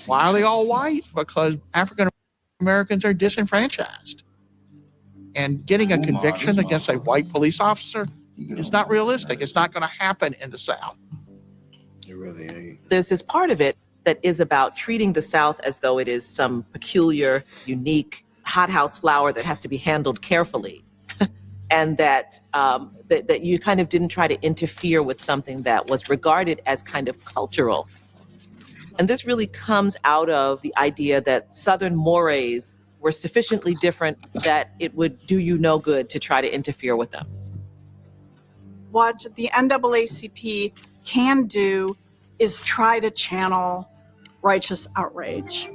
Why are they all white? Because African Americans are disenfranchised. And getting a conviction against a white police officer is not realistic. It's not going to happen in the South. It really ain't. There's this part of it that is about treating the South as though it is some peculiar, unique hothouse flower that has to be handled carefully. And that you kind of didn't try to interfere with something that was regarded as kind of cultural. And this really comes out of the idea that Southern mores were sufficiently different that it would do you no good to try to interfere with them. What the NAACP can do is try to channel righteous outrage,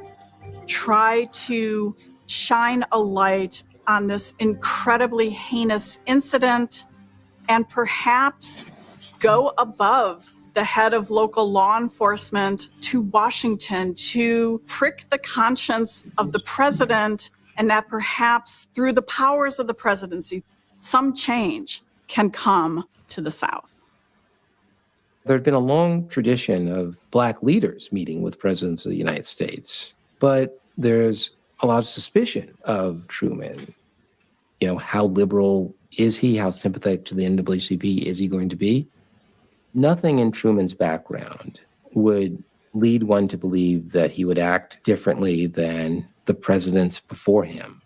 try to shine a light on this incredibly heinous incident, and perhaps go above the head of local law enforcement to Washington to prick the conscience of the president, and that perhaps through the powers of the presidency, some change can come to the South. There had been a long tradition of Black leaders meeting with presidents of the United States, but there's a lot of suspicion of Truman. You know, how liberal is he? How sympathetic to the NAACP is he going to be? Nothing in Truman's background would lead one to believe that he would act differently than the presidents before him.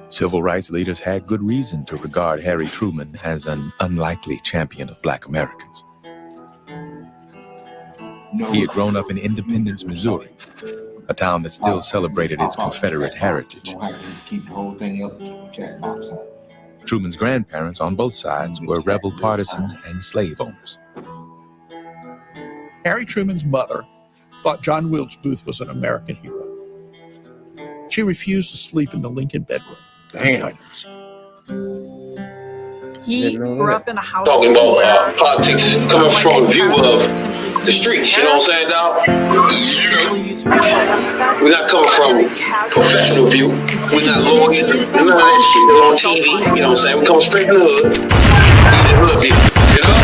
Civil rights leaders had good reason to regard Harry Truman as an unlikely champion of Black Americans. He had grown up in Independence, Missouri, a town that still celebrated its Confederate heritage. Truman's grandparents on both sides were rebel partisans and slave owners. Harry Truman's mother thought John Wilkes Booth was an American hero. She refused to sleep in the Lincoln bedroom. Damn. He grew up in a house talking about politics coming from a view of the streets, you know what I'm saying, dog? We're not coming from a professional view. We're not lawyers. None of that shit is on TV, you know what I'm saying? We come straight from the hood. The hood view, you know?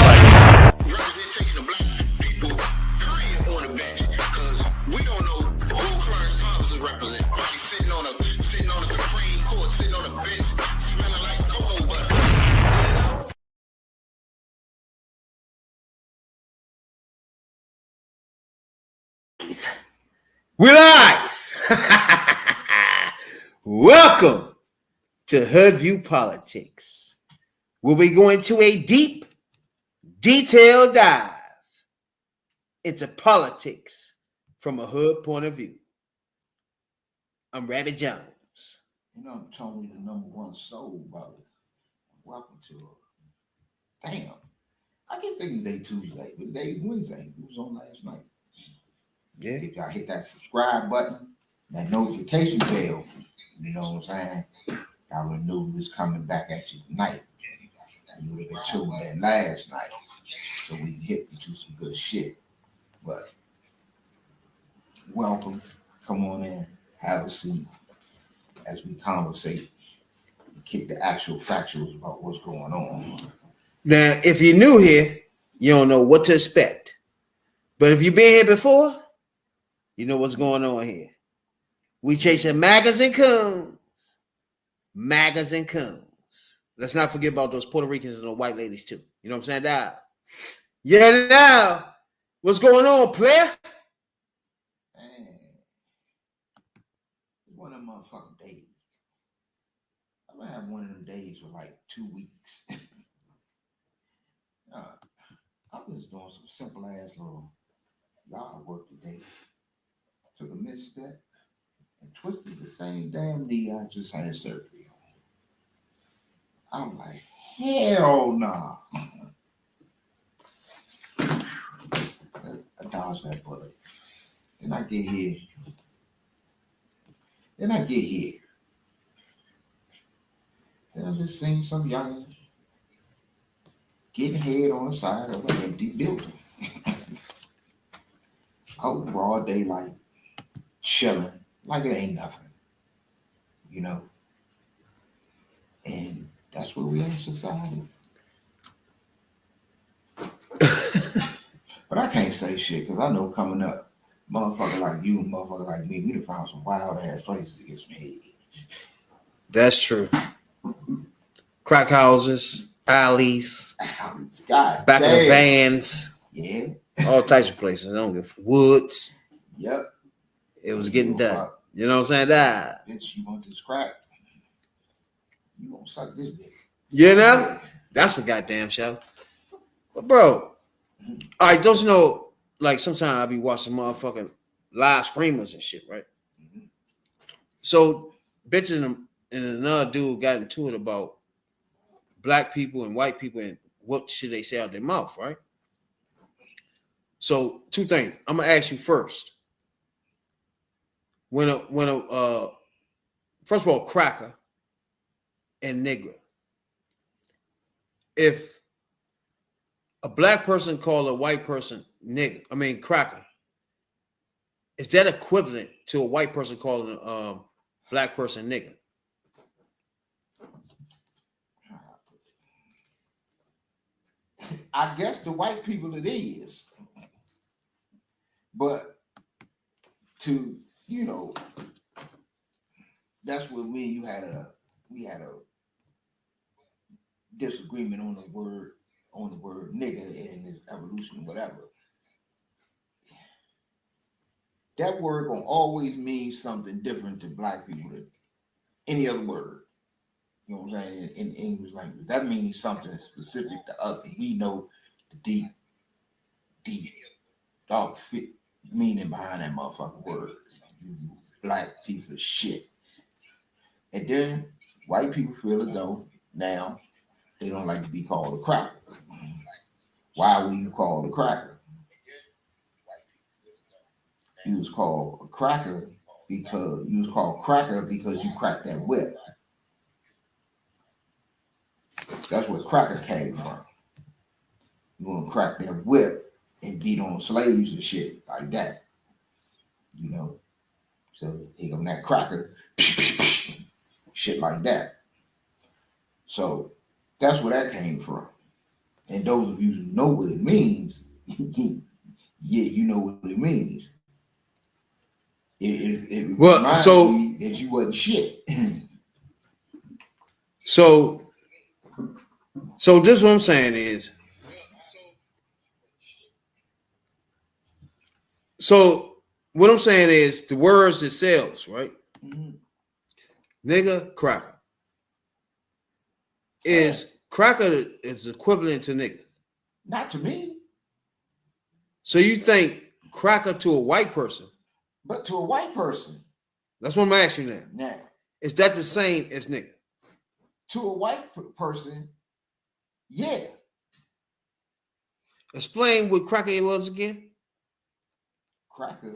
Representation of Black people, period, on the bench. Because we don't know who Clarence Thomas represents. He's sitting on a Supreme Court, sitting on a bench, smelling like cocoa butter. We're live. Welcome to Hoodviewpolitics, where we go into a deep, detailed dive into politics from a hood point of view. I'm Rabbit Jones. You know, Tony, the #1 soul brother. Welcome to it. Damn. I keep thinking day Tuesday, but day Wednesday. It was on last night. Yeah. If y'all hit that subscribe button, that notification bell, you know what I'm saying? I would know it was coming back at you tonight. You would have been tuned in last night, so we can hit into some good shit. But welcome. Come on in. Have a seat as we conversate and kick the actual factuals about what's going on. Now, if you're new here, you don't know what to expect. But if you've been here before, you know what's going on here. We chasing maggots and coons. Maggots and coons. Let's not forget about those Puerto Ricans and the white ladies too. You know what I'm saying? Now, yeah, now, what's going on, player? Man, it's one of them motherfucking days. I'm gonna have one of them days for like 2 weeks. I'm just doing some simple ass little yard work today. Took a misstep and twisted the same damn knee I just had surgery on. I'm like, hell nah. I dodged that bullet. Then I get here. Then I just seen some young getting head on the side of an empty building. Out in broad daylight, chilling like it ain't nothing, you know. And that's where we are in society. can't say shit because I know coming up, motherfucker like you and motherfucker like me, we done found some wild ass places to get some head. That's true. Crack houses, alleys, God back of the damn. vans, Yeah. all types of places. I don't give woods. Yep. It was getting You done. fuck. You know what I'm saying? That. Bitch, you want this crack? You gonna suck this dick? You know? That's for goddamn show. But bro, all right, don't you know? Like sometimes I be watching motherfucking live streamers and shit, right? Mhm. So bitches and another dude got into it about black people and white people and what should they say out their mouth, right? So two things. I'm gonna ask you first. When a first of all, cracker and nigger. If a black person call a white person nigger, I mean cracker, is that equivalent to a white person calling a black person nigger? I guess the white people it is, but to that's what me and you we had a disagreement on the word nigga and its evolution, whatever. That word gonna always mean something different to black people than any other word. You know what I'm saying? In English language, that means something specific to us, and we know the deep dog fit meaning behind that motherfucking word. You black piece of shit. And then white people feel as though now they don't like to be called a cracker. Why were you called a cracker? You was called a cracker because you cracked that whip. That's where cracker came from. You want to crack that whip and beat on slaves and shit like that. You know? So here come that cracker, shit like that. So that's where that came from. And those of you who know what it means, yeah, you know what it means. It reminds me that you wasn't shit. So this is what I'm saying is, what I'm saying is the words themselves, right? Mm-hmm. Nigga, cracker. Cracker is equivalent to nigga? Not to me. So you think cracker to a white person? But to a white person. That's what I'm asking you now. Now. Is that the same as nigga? To a white person, yeah. Explain what cracker was again. Cracker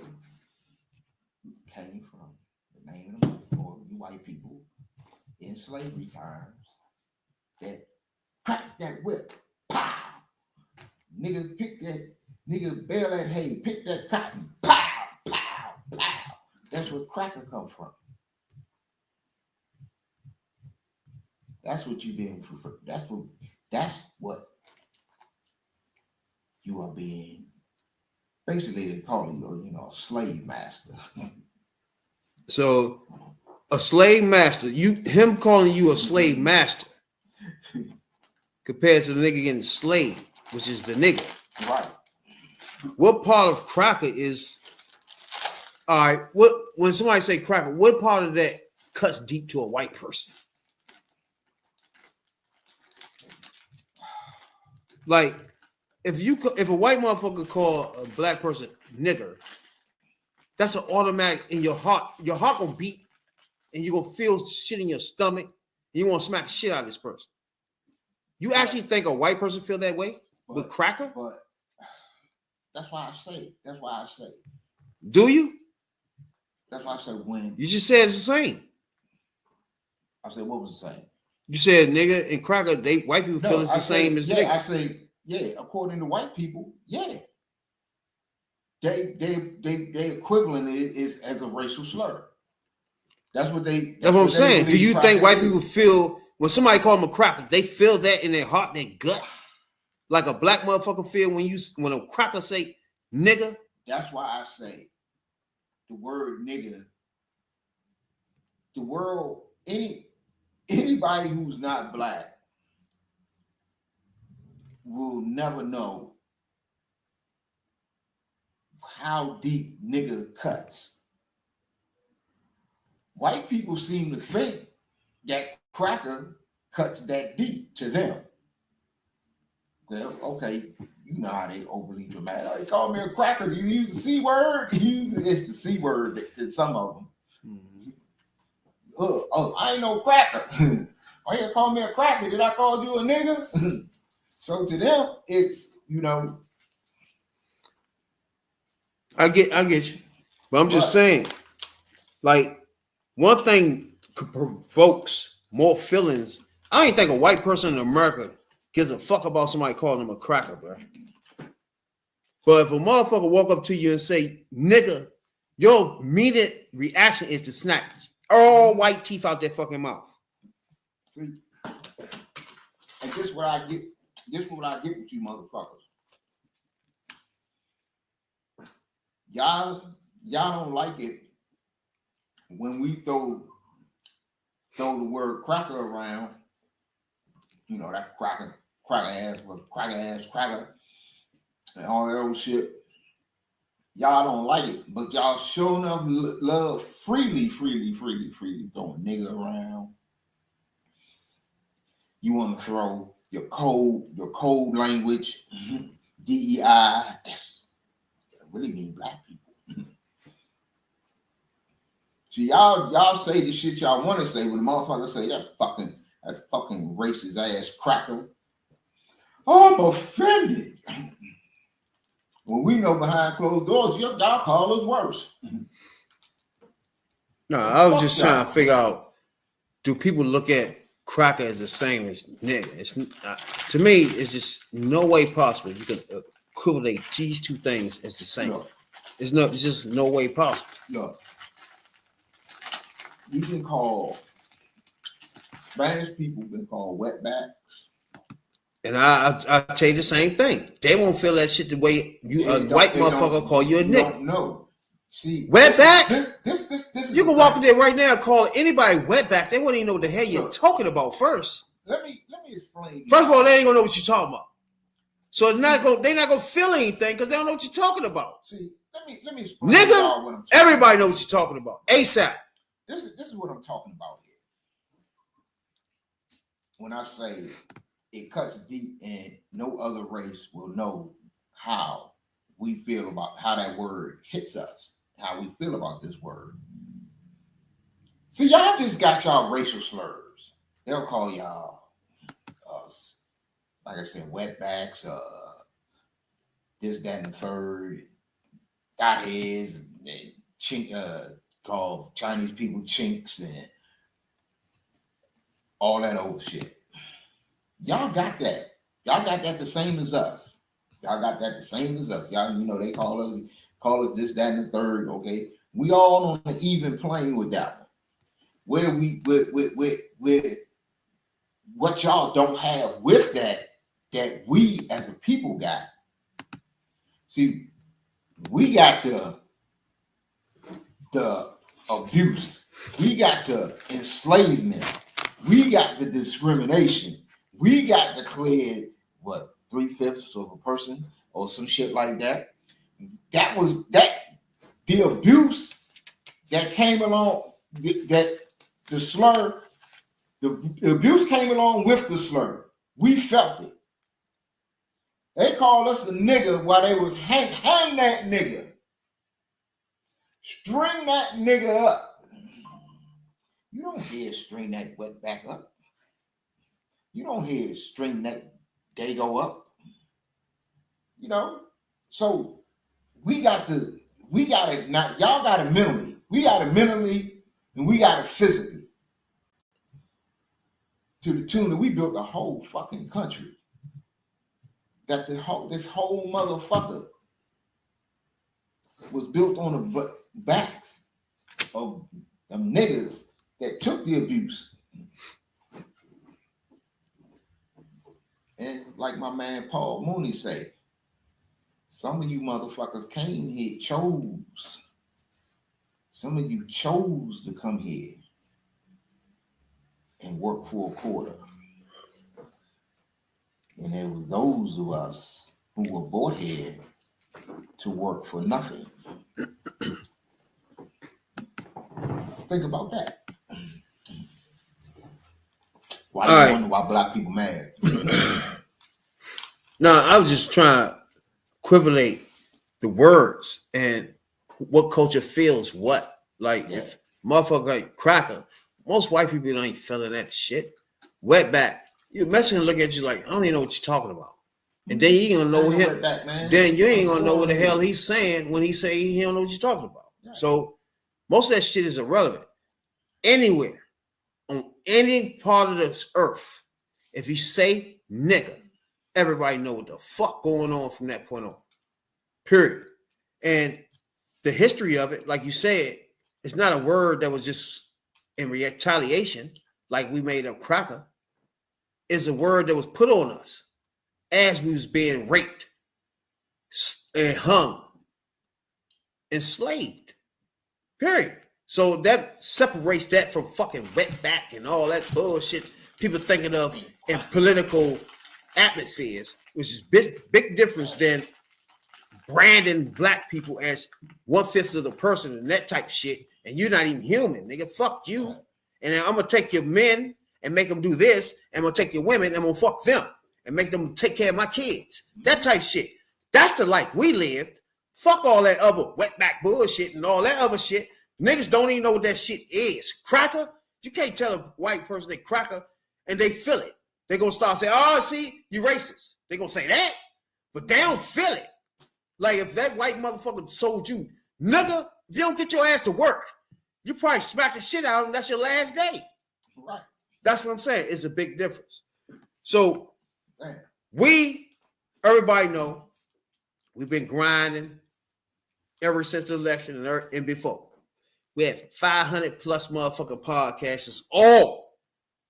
came from the name of the white people in slavery times that crack that whip. Pow! Nigga pick that, nigga bale that hay, pick that cotton. Pow! Pow! Pow! That's where cracker come from. That's what you've been for. That's what you are being. Basically, they call you, a slave master. So, a slave master, him calling you a slave master, compared to the nigga getting slave, which is the nigga. Right. What part of cracker is? All right. When somebody say cracker, what part of that cuts deep to a white person? Like, if a white motherfucker call a black person nigger, that's an automatic in your heart. Your heart gonna beat, and you're gonna feel shit in your stomach, and you want to smack the shit out of this person. You actually think a white person feel that way with cracker? But that's why I say. Do you? That's why I said when. You just said it's the same. I said, what was the same? You said nigga and cracker, white people feel it's the same as nigga. I say, yeah, according to white people, yeah. They equivalent is as a racial slur. That's what I'm saying. Do you think white people feel when somebody call them a cracker, they feel that in their heart, their gut? Like a black motherfucker feel when a cracker say nigga. That's why I say the word nigga. The world, anybody who's not black will never know how deep nigga cuts. White people seem to think that cracker cuts that deep to them. Well, okay, you know how they overly dramatic. Oh, you call me a cracker. Do you use the C word? It's the C word to some of them. I ain't no cracker. Why you call me a cracker? Did I call you a nigga? So to them, it's, I get you, but I'm just saying, like, one thing provokes more feelings. I don't even think a white person in America gives a fuck about somebody calling them a cracker, bro. But if a motherfucker walk up to you and say, nigga, your immediate reaction is to snap all white teeth out their fucking mouth. see, and this is what I get. This is what I get with you motherfuckers. Y'all don't like it when we throw the word cracker around. You know, that cracker ass, and all that old shit. Y'all don't like it, but y'all sure enough love freely throwing nigga around. You want to throw your code language, DEI. That really mean black people. See, y'all say the shit y'all want to say when the motherfucker say that fucking racist ass cracker. I'm offended. When we know behind closed doors, y'all call us worse. No, I was just trying to figure out, do people look at cracker as the same as nigga? It's to me, it's just no way possible you can equivalent these two things as the same. Look, it's just no way possible. Look, you can call Spanish people been called wetbacks. And I tell you the same thing. They won't feel that shit the way white motherfucker call you a nigga. No. See, wetback? This you can walk in there right now and call anybody wetback. They won't even know what the hell you're talking about first. Let me explain. First of all, they ain't gonna know what you're talking about. So they're not gonna feel anything because they don't know what you're talking about. See, let me explain. Nigga, what I'm everybody knows what you're talking about. ASAP. This is what I'm talking about here. When I say it cuts deep and no other race will know how we feel about how that word hits us, how we feel about this word. See, y'all just got y'all racial slurs. They'll call y'all, like I said, wetbacks, this, that, and the third, hotheads, and chink, call Chinese people chinks and all that old shit. Y'all got that. Y'all got that the same as us. Y'all got that the same as us. Y'all, they call us this, that, and the third. Okay, we all on an even plane with that one. Where with what y'all don't have with that we as a people got. See, we got the abuse. We got the enslavement. We got the discrimination. We got declared, 3/5 of a person or some shit like that. That was the abuse that came along, that the slur, the abuse came along with the slur. We felt it. They called us a nigga while they was hang that nigga. String that nigga up. You don't hear string that wet back up. You don't hear string that dago up. So we got it not, y'all got it mentally. We got it mentally and we got it physically. To the tune that we built a whole fucking country. That this whole motherfucker was built on the backs of them niggas that took the abuse. And like my man Paul Mooney say, some of you motherfuckers came here, chose. Some of you chose to come here and work for a quarter. And there were those of us who were brought here to work for nothing. Think about that. Why you wonder why black people mad? No, I was just trying to equivalate the words and what culture feels what. Like if motherfucker like cracker, most white people ain't feeling that shit. Wetback. You Mexican look at you like, I don't even know what you're talking about. And then you ain't gonna know him. Then you ain't gonna know what the hell he's saying when he say he don't know what you're talking about. Right. So most of that shit is irrelevant. Anywhere, on any part of this earth, if you say nigga, everybody know what the fuck going on from that point on. Period. And the history of it, like you said, it's not a word that was just in retaliation, like we made up cracker. It's a word that was put on us as we was being raped and hung, enslaved. Period. So that separates that from fucking wetback and all that bullshit people thinking of in political atmospheres, which is big difference than branding black people as 1/5 of the person and that type of shit, and you're not even human, nigga. Fuck you. And then I'm gonna take your men and make them do this, and I'm gonna take your women and I'm gonna fuck them and make them take care of my kids. That type of shit. That's the life we lived. Fuck all that other wetback bullshit and all that other shit. Niggas don't even know what that shit is. Cracker, you can't tell a white person they cracker and they feel it. They're gonna start saying, oh, see, you racist. They're gonna say that, but they don't feel it. Like if that white motherfucker sold you, nigga, if you don't get your ass to work, you probably smack the shit out of them. That's your last day. Right. That's what I'm saying. It's a big difference. So everybody know, we've been grinding ever since the election and before. We have 500 plus motherfucking podcasters all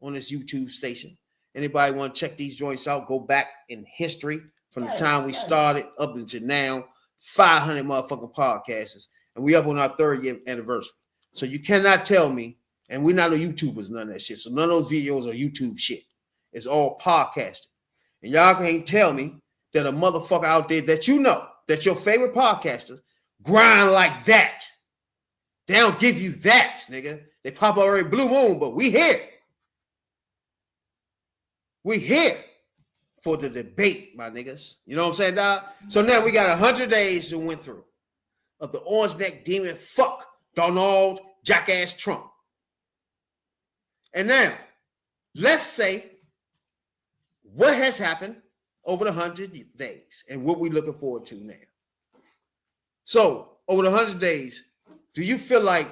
on this YouTube station. Anybody want to check these joints out? Go back in history from the time we started up until now. 500 motherfucking podcasters. And we up on our 3rd year anniversary. So you cannot tell me, and we're not no YouTubers, none of that shit. So none of those videos are YouTube shit. It's all podcasting. And y'all can't tell me that a motherfucker out there that you know, that your favorite podcasters grind like that. They don't give you that, nigga. They pop up every blue moon, but we here. We here for the debate, my niggas. You know what I'm saying, dog? So now we got 100 days to went through of the orange neck demon fuck Donald jackass Trump. And now, let's say what has happened over the 100 days and what we're looking forward to now. So over the 100 days, do you feel like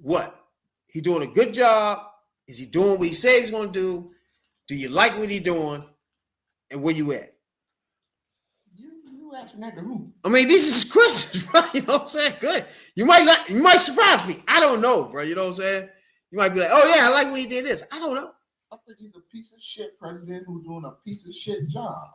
what? He doing a good job? Is he doing what he said he's going to do? Do you like what he's doing? And where you at? You asking that to who? I mean, these are questions, bro. You know what I'm saying? Good. You might surprise me. I don't know, bro. You know what I'm saying? You might be like, oh yeah, I like when he did this. I don't know. I think he's a piece of shit president who's doing a piece of shit job.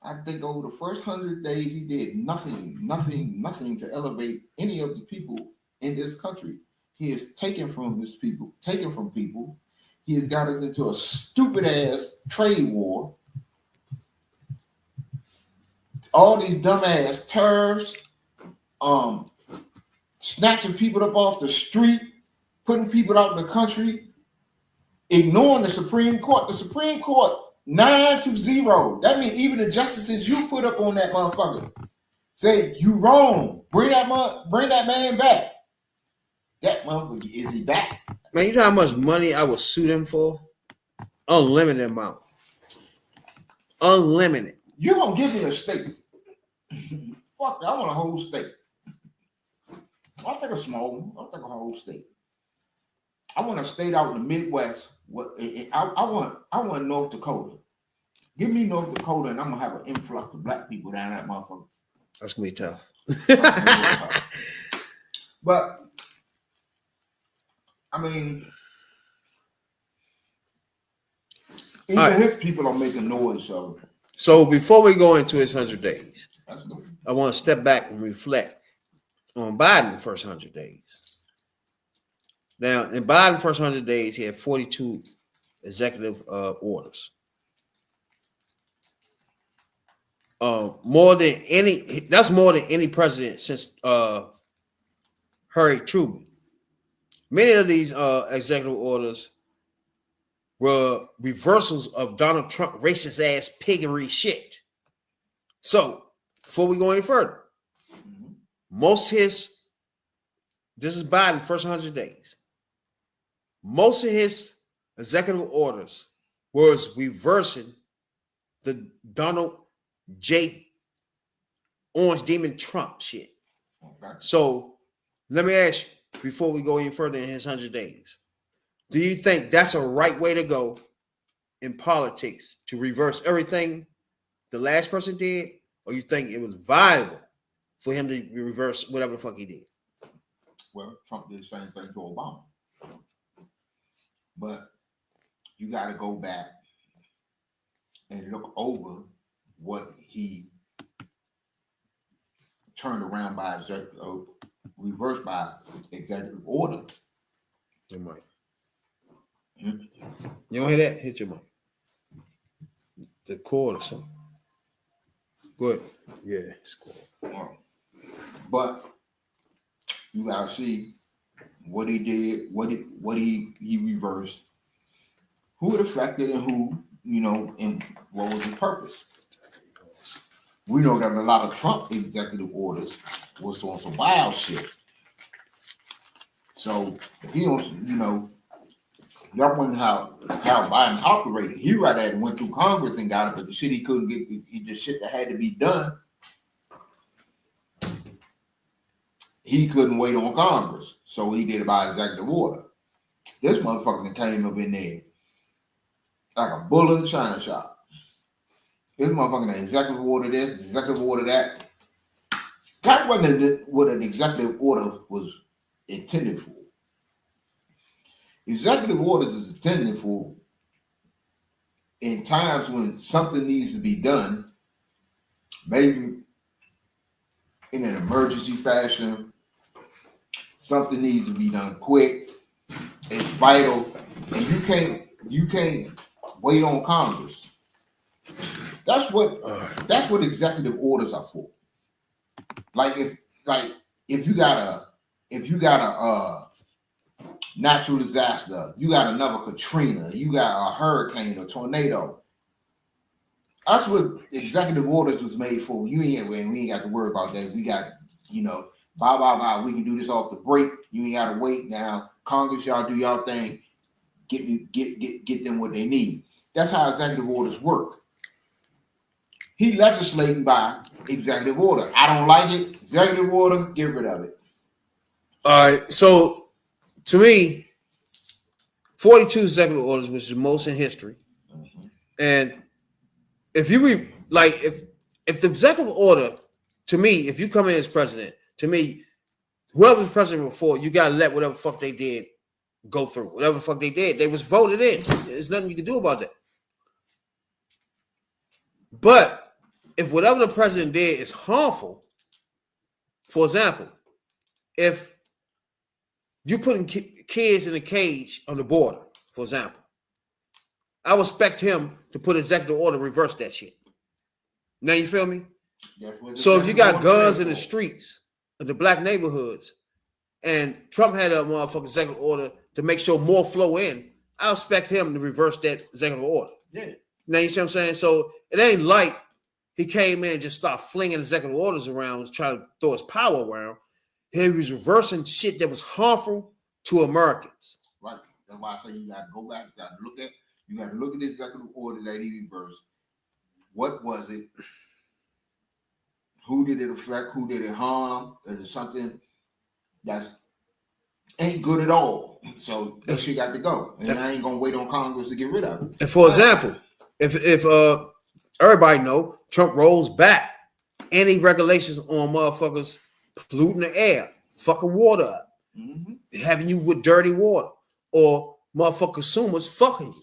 I think over the first 100 days, he did nothing to elevate any of the people in this country. He has taken from people. He has got us into a stupid ass trade war. All these dumbass tariffs, snatching people up off the street, putting people out in the country, ignoring the Supreme Court. The Supreme Court 9-0. That means even the justices you put up on that motherfucker say you wrong. Bring that man back. That motherfucker, is he back? Man, you know how much money I would sue them for? Unlimited amount. Unlimited. You gonna give me a state? Fuck that. I want a whole state. I'll take a small one. I'll take a whole state. I want a state out in the Midwest. I want North Dakota. Give me North Dakota, and I'm gonna have an influx of black people down that motherfucker. That's gonna be tough. But I mean, even his people are making noise. So So before we go into his 100 days, That's good. I want to step back and reflect on Biden's first 100 days. Now, in Biden's first 100 days, he had 42 executive orders. More than any, that's more than any president since Harry Truman. Many of these executive orders were reversals of Donald Trump racist ass piggery shit. So, before we go any further, this is Biden's first 100 days. Most of his executive orders was reversing the Donald J. Orange Demon Trump shit. Okay. So let me ask you, before we go any further in his 100 days, do you think that's a right way to go in politics to reverse everything the last person did? Or you think it was viable for him to reverse whatever the fuck he did? Well, Trump did the same thing to Obama. But you got to go back and look over what he turned around by reversed by executive order. Your mic. You don't hear that? Hit your mic. The cord or something. Go ahead. Yeah, it's cool. But you got to see what he did, what he reversed, who it affected, and who, and what was his purpose. We know that a lot of Trump executive orders was on some wild shit. So if he don't, y'all wonder how Biden operated. He right at went through Congress and got it, but the shit he couldn't get, the shit that had to be done, he couldn't wait on Congress. So he did it by executive order. This motherfucker came up in there like a bull in the china shop. This motherfucking executive order this, executive order that. That wasn't what an executive order was intended for. Executive orders is intended for in times when something needs to be done, maybe in an emergency fashion, something needs to be done quick, it's vital, and you can't wait on Congress. That's what executive orders are for. Like if you got a natural disaster, you got another Katrina, you got a hurricane or tornado. That's what executive orders was made for. We ain't got to worry about that. We got, blah, we can do this off the break. You ain't got to wait now. Congress, y'all do y'all thing. Get them what they need. That's how executive orders work. He legislating by executive order. I don't like it. Executive order, get rid of it. All right. So to me, 42 executive orders, which is the most in history. Mm-hmm. And if you if the executive order, to me, if you come in as president, to me, whoever was president before, you gotta let whatever fuck they did go through. Whatever the fuck they did, they was voted in. There's nothing you can do about that. But if whatever the president did is harmful, for example, if you putting kids in a cage on the border, for example, I would expect him to put executive order reverse that shit. Now you feel me? So if you got guns in the streets of the black neighborhoods, and Trump had a motherfucking executive order to make sure more flow in, I expect him to reverse that executive order. Yeah. Now you see what I'm saying? So it ain't like he came in and just started flinging executive orders around, trying to throw his power around. He was reversing shit that was harmful to Americans. Right. That's why I say you got to go back. You got to look at the executive order that he reversed. What was it? Who did it affect? Who did it harm? Is it something that's ain't good at all? So that shit got to go. And I ain't gonna wait on Congress to get rid of it. And for example, if everybody know Trump rolls back any regulations on motherfuckers polluting the air, fucking water up, having you with dirty water, or motherfucker consumers fucking you.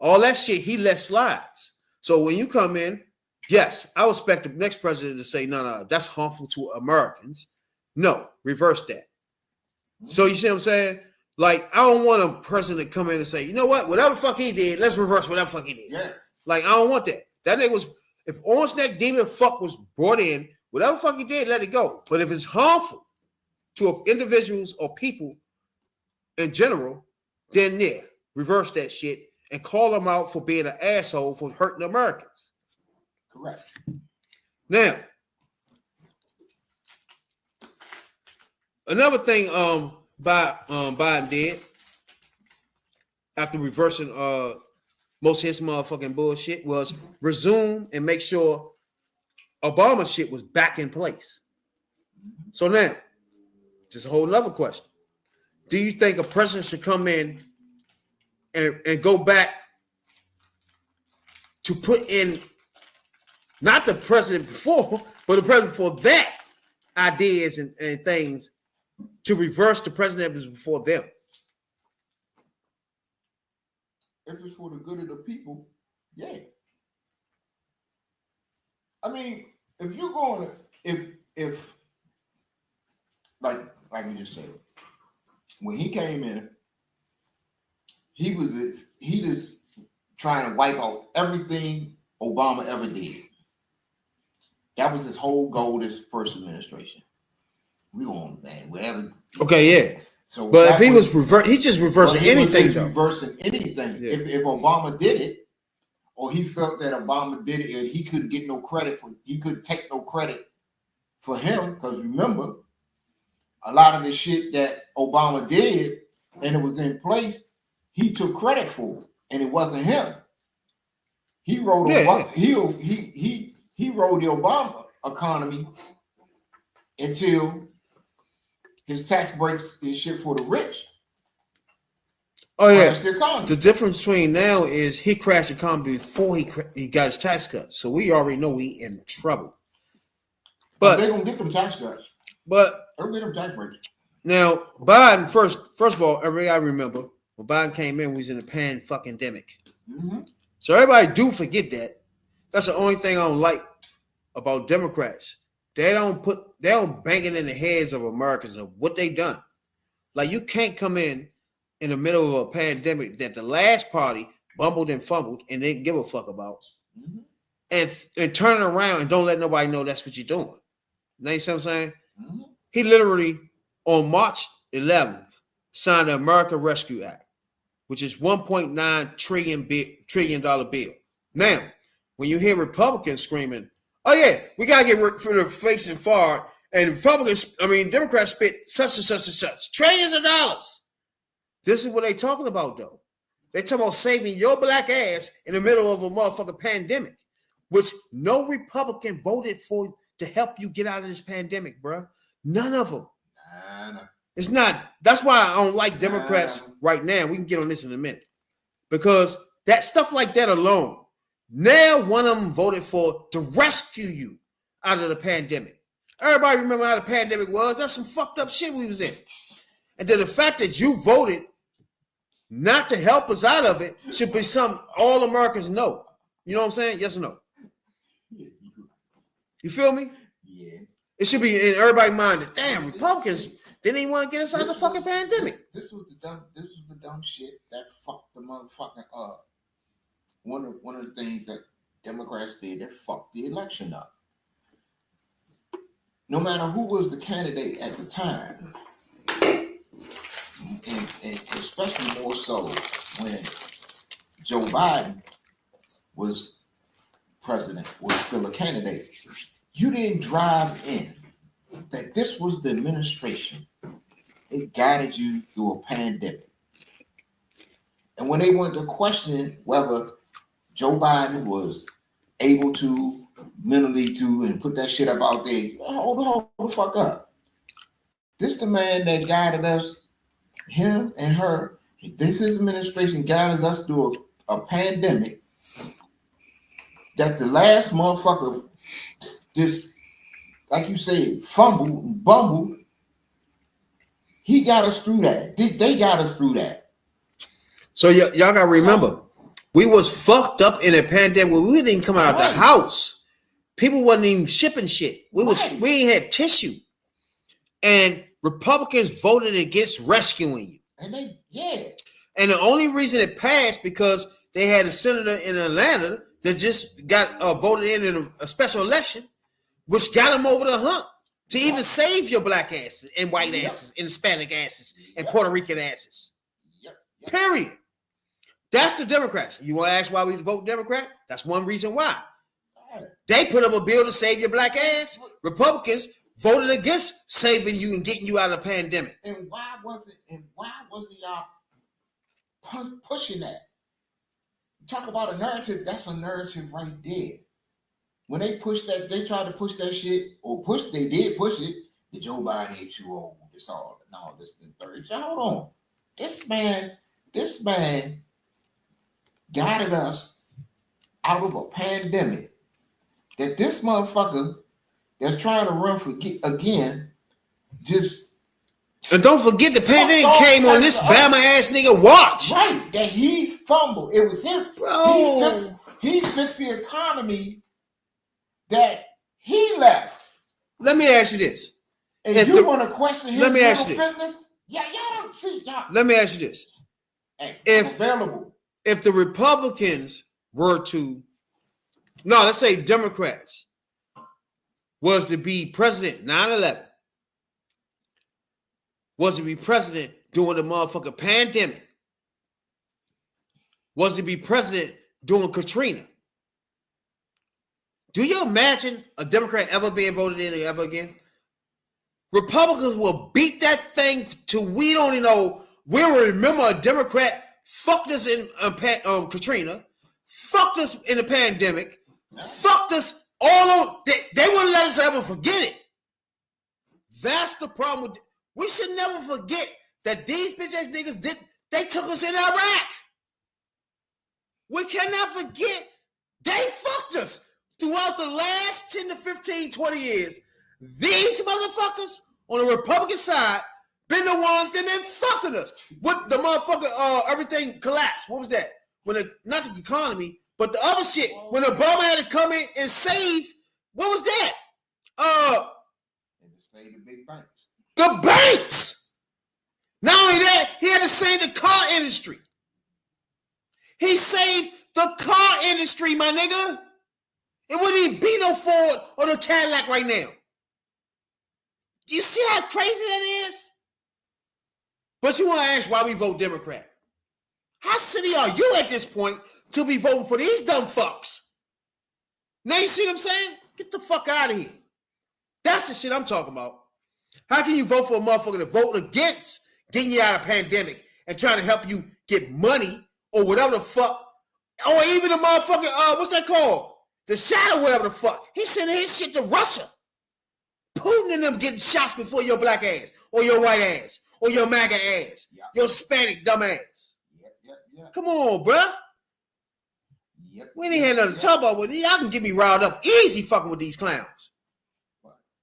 All that shit he lets slides. So when you come in Yes, I would expect the next president to say, no, that's harmful to Americans. No, reverse that. So you see what I'm saying? Like, I don't want a president to come in and say, you know what, whatever the fuck he did, let's reverse whatever the fuck he did. Yeah. Like, I don't want that. That nigga was, if Orange Neck Demon fuck was brought in, whatever the fuck he did, let it go. But if it's harmful to individuals or people in general, then yeah, reverse that shit and call them out for being an asshole for hurting Americans. Correct. Now, another thing Biden did after reversing most of his motherfucking bullshit was resume and make sure Obama shit was back in place. So now, just a whole nother question. Do you think a president should come in and go back to put in not the president before, but the president before that ideas and things to reverse the president that was before them? If it's for the good of the people, yeah. I mean, if you're going to, if like we just said, when he came in, he just trying to wipe out everything Obama ever did. That was his whole goal this first administration. We on man, whatever. Okay, yeah. So, but if he was he's just reversing anything, though. Reversing anything. Yeah. If Obama did it, or he felt that Obama did it, and he couldn't get no credit for, he couldn't take no credit for him, because remember, a lot of the shit that Obama did and it was in place, he took credit for it, and it wasn't him. He wrote Obama, he wrote the Obama economy until his tax breaks and shit for the rich. Oh yeah, the difference between now is he crashed the economy before he got his tax cuts, so we already know we in trouble. But they're gonna get them tax cuts. But they'll get them tax breaks. Now Biden first of all, I remember when Biden came in, we was in a pandemic. Mm-hmm. So everybody do forget that. That's the only thing I don't like about Democrats. They don't bang it in the heads of Americans of what they done. Like, you can't come in the middle of a pandemic that the last party bumbled and fumbled and didn't give a fuck about, mm-hmm. and turn around and don't let nobody know that's what you're doing. You know what I'm saying? Mm-hmm. He literally on March 11th signed the American Rescue Act, which is $1.9 trillion bill. Now, when you hear Republicans screaming, oh yeah, we gotta get rid of the facing forward, and Democrats spent such and such and such trillions of dollars. This is what they talking about, though. They talking about saving your black ass in the middle of a motherfucking pandemic, which no Republican voted for to help you get out of this pandemic, bro. None of them. Nah. It's not. That's why I don't like Democrats right now. We can get on this in a minute, because that stuff like that alone. Now one of them voted for to rescue you out of the pandemic. Everybody remember how the pandemic was? That's some fucked up shit we was in. And then the fact that you voted not to help us out of it should be something all Americans know. You know what I'm saying? Yes or no? You feel me? Yeah. It should be in everybody's mind that, damn, Republicans didn't even want to get us out of the fucking pandemic. This was the dumb shit that fucked the motherfucking up. One of the things that Democrats did that fucked the election up. No matter who was the candidate at the time, and especially more so when Joe Biden was president, was still a candidate, you didn't drive in that this was the administration. It guided you through a pandemic. And when they wanted to question whether Joe Biden was able to mentally and put that shit up out there, hold the fuck up. This the man that guided us, him and her. This is administration guided us through a pandemic that the last motherfucker just, like you said, fumbled and bumbled. He got us through that. They got us through that. So y'all gotta remember, we was fucked up in a pandemic where we didn't come out of the house. People wasn't even shipping shit. We ain't had tissue. And Republicans voted against rescuing you. And And the only reason it passed because they had a senator in Atlanta that just got voted in a special election, which got them over the hump to even save your black asses and white asses and Hispanic asses and Puerto Rican asses. Period. That's the Democrats. You want to ask why we vote Democrat? That's one reason why. They put up a bill to save your black ass. Republicans voted against saving you and getting you out of the pandemic. And why wasn't y'all pushing that? Talk about a narrative. That's a narrative right there. When they pushed that, they tried to push that shit, they did push it. The Joe Biden ain't too old. This all, no, this the third. Hold on. This man guided us out of a pandemic that this motherfucker that's trying to run for again just. And don't forget the pandemic came on this Bama ass nigga watch. Right, that he fumbled. It was his. Bro. He fixed the economy that he left. Let me ask you this. And you want to question his fitness? Yeah, y'all don't see. Y'all. Let me ask you this. Hey, if the Republicans were to, no, let's say Democrats was to be president 9/11, was to be president during the motherfucking pandemic, was to be president during Katrina. Do you imagine a Democrat ever being voted in ever again? Republicans will beat that thing till we don't even know. We'll remember a Democrat fucked us in Katrina, fucked us in the pandemic, fucked us all over. They wouldn't let us ever forget it. That's the problem with. We should never forget that these bitch ass niggas they took us in Iraq. We cannot forget they fucked us throughout the last 10 to 15, 20 years. These motherfuckers on the Republican side been the ones that been fucking us. What the motherfucker, everything collapsed. What was that? Not the economy, but the other shit. When Obama had to come in and save, what was that? And to save the big banks. The banks. Not only that, he had to save the car industry. He saved the car industry, my nigga. It wouldn't even be no Ford or the Cadillac right now. Do you see how crazy that is? But you want to ask why we vote Democrat. How silly are you at this point to be voting for these dumb fucks? Now you see what I'm saying? Get the fuck out of here. That's the shit I'm talking about. How can you vote for a motherfucker to vote against getting you out of pandemic and trying to help you get money or whatever the fuck? Or even the motherfucker, what's that called? The shadow, whatever the fuck. He sending his shit to Russia. Putin and them getting shots before your black ass, or your white ass, or your MAGA ass, your Hispanic dumb ass. Come on, bruh. We ain't had nothing to talk about with these. Y'all can get me riled up easy fucking with these clowns.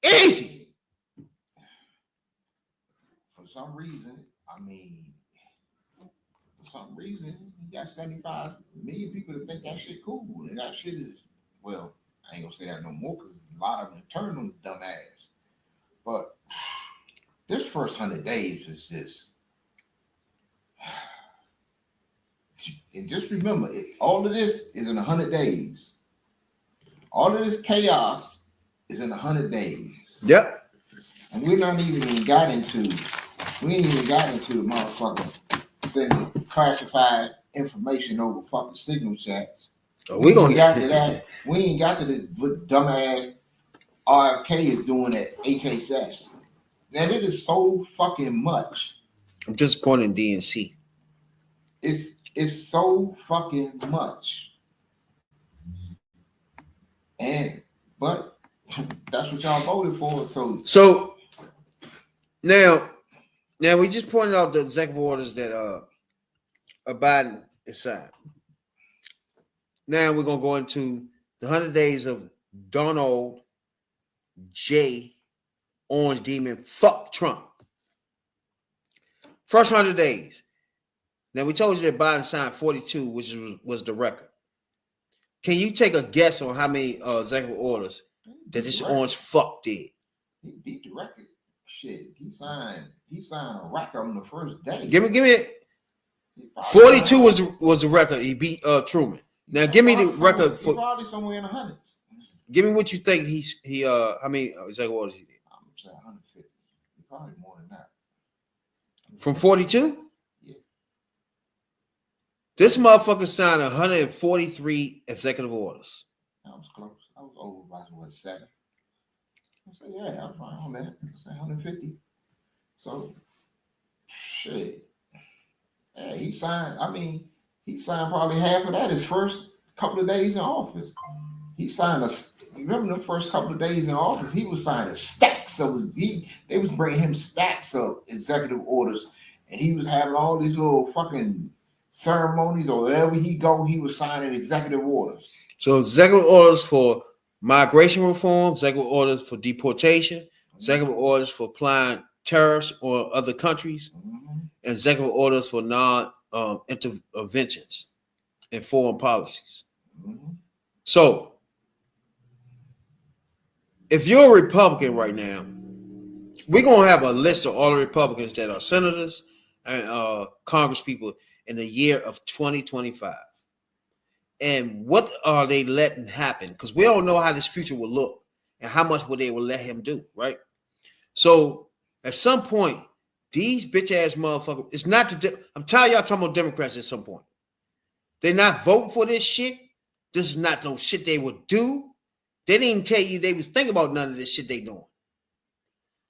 Easy. For some reason, you got 75 million people that think that shit cool. And that shit is, well, I ain't gonna say that no more because a lot of them turn on the dumb ass. But this first 100 days is just, and just remember, all of this is in 100 days. All of this chaos is in 100 days. Yep. And we ain't even got into the motherfucker sending classified information over fucking signal chats. We gonna get to that. We ain't got to this dumbass RFK is doing at HHS. That it is so fucking much. I'm just quoting DNC. It's so fucking much. But that's what y'all voted for. So now we just pointed out the executive orders that Biden is signed. Now we're gonna go into the 100 days of Donald J. Orange Demon. Fuck Trump. First 100 days. Now we told you that Biden signed 42, which was the record. Can you take a guess on how many executive orders that this orange fuck did. He beat the record. Shit, he signed a record on the first day. Give me 42 was the record. He beat Truman. Now give me the record for probably somewhere in the hundreds. Give me what you think he how many executive orders he did. I'm saying 150. Probably more than that. From 42? Yeah. This motherfucker signed 143 executive orders. I was close. I was over by 7. I said, yeah, I'm fine on that. I said 150. So, shit. Yeah, he signed probably half of that his first couple of days in office. He signed remember the first couple of days in office, he was signing stacks of they was bringing him stacks of executive orders, and he was having all these little fucking ceremonies, or wherever he go, he was signing executive orders. So executive orders for migration reform, executive orders for deportation, executive orders for applying tariffs on other countries, and executive orders for non-interventions in foreign policies. So, if you're a Republican right now, we're going to have a list of all the Republicans that are senators and congresspeople in the year of 2025. And what are they letting happen? Because we don't know how this future will look and how much will they will let him do, right? So at some point, these bitch ass motherfuckers, it's not I'm tired of y'all talking about Democrats at some point. They're not voting for this shit. This is not no shit they would do. They didn't even tell you they was thinking about none of this shit they doing.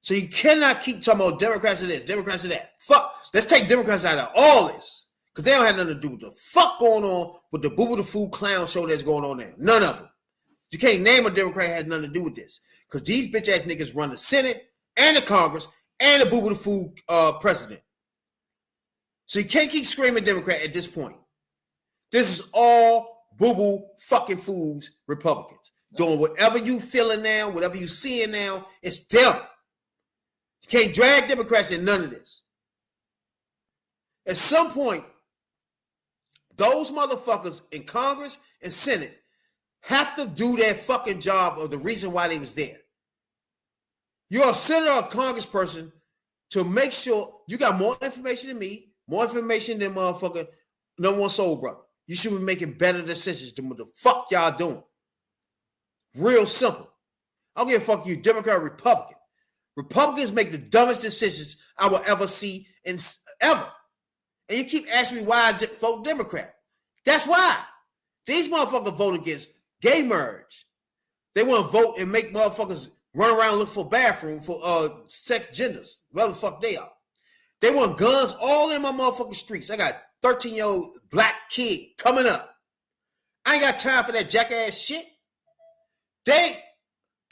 So you cannot keep talking about Democrats of this, Democrats of that. Fuck. Let's take Democrats out of all this. Because they don't have nothing to do with the fuck going on with the Boo Boo the Fool clown show that's going on now. None of them. You can't name a Democrat that has nothing to do with this. Because these bitch ass niggas run the Senate and the Congress and the Boo Boo the Fool president. So you can't keep screaming Democrat at this point. This is all Boo Boo fucking fools Republicans. Doing whatever you feeling now, whatever you seeing now, it's them. You can't drag Democrats in none of this. At some point, those motherfuckers in Congress and Senate have to do their fucking job of the reason why they was there. You're a senator or a congressperson to make sure you got more information than me, more information than motherfucker number one soul brother. You should be making better decisions than what the fuck y'all doing. Real simple. I don't give a fuck you, Democrat or Republican. Republicans make the dumbest decisions I will ever see ever. And you keep asking me why I vote Democrat. That's why. These motherfuckers vote against gay marriage. They want to vote and make motherfuckers run around and look for a bathroom for sex genders. Whatever the fuck they are. They want guns all in my motherfucking streets. I got 13-year-old black kid coming up. I ain't got time for that jackass shit.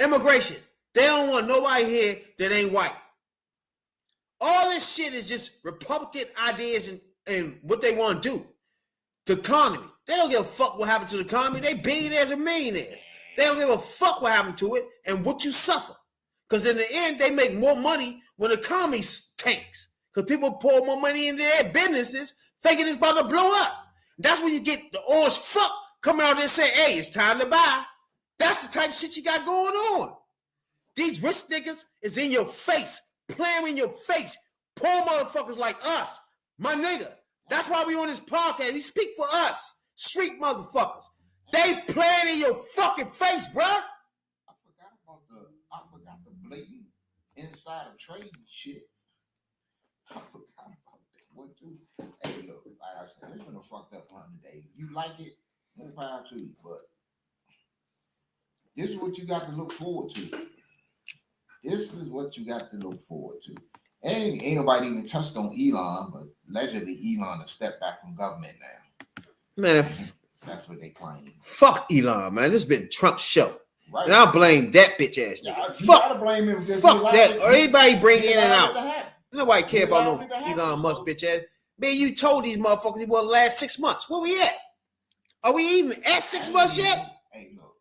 Immigration. They don't want nobody here that ain't white. All this shit is just Republican ideas and what they want to do. The economy. They don't give a fuck what happened to the economy. They billionaires and millionaires. They don't give a fuck what happened to it and what you suffer. Because in the end, they make more money when the economy tanks. Because people pour more money into their businesses thinking it's about to blow up. That's when you get the orange fuck coming out there and saying, hey, it's time to buy. That's the type of shit you got going on. These rich niggas is in your face, playing in your face. Poor motherfuckers like us, my nigga. That's why we on this podcast. We speak for us, street motherfuckers. They playing in your fucking face, bruh. I forgot the blatant inside of trade shit. I forgot about that one too. Hey, look, like I said, it's been a fucked up 100 days. You like it, more power to you, but this is what you got to look forward to. This is what you got to look forward to. Ain't nobody even touched on Elon, but allegedly Elon has stepped back from government now. Man, that's what they claim. Fuck Elon, man. This has been Trump's show. Right. And I'll blame that bitch ass nigga. Yeah, fuck, blame him fuck that. Or anybody bring in and out. Nobody care about no Elon Musk bitch ass. Man, you told these motherfuckers he wasn't last 6 months. Where we at? Are we even at 6 months yet? Hey, look.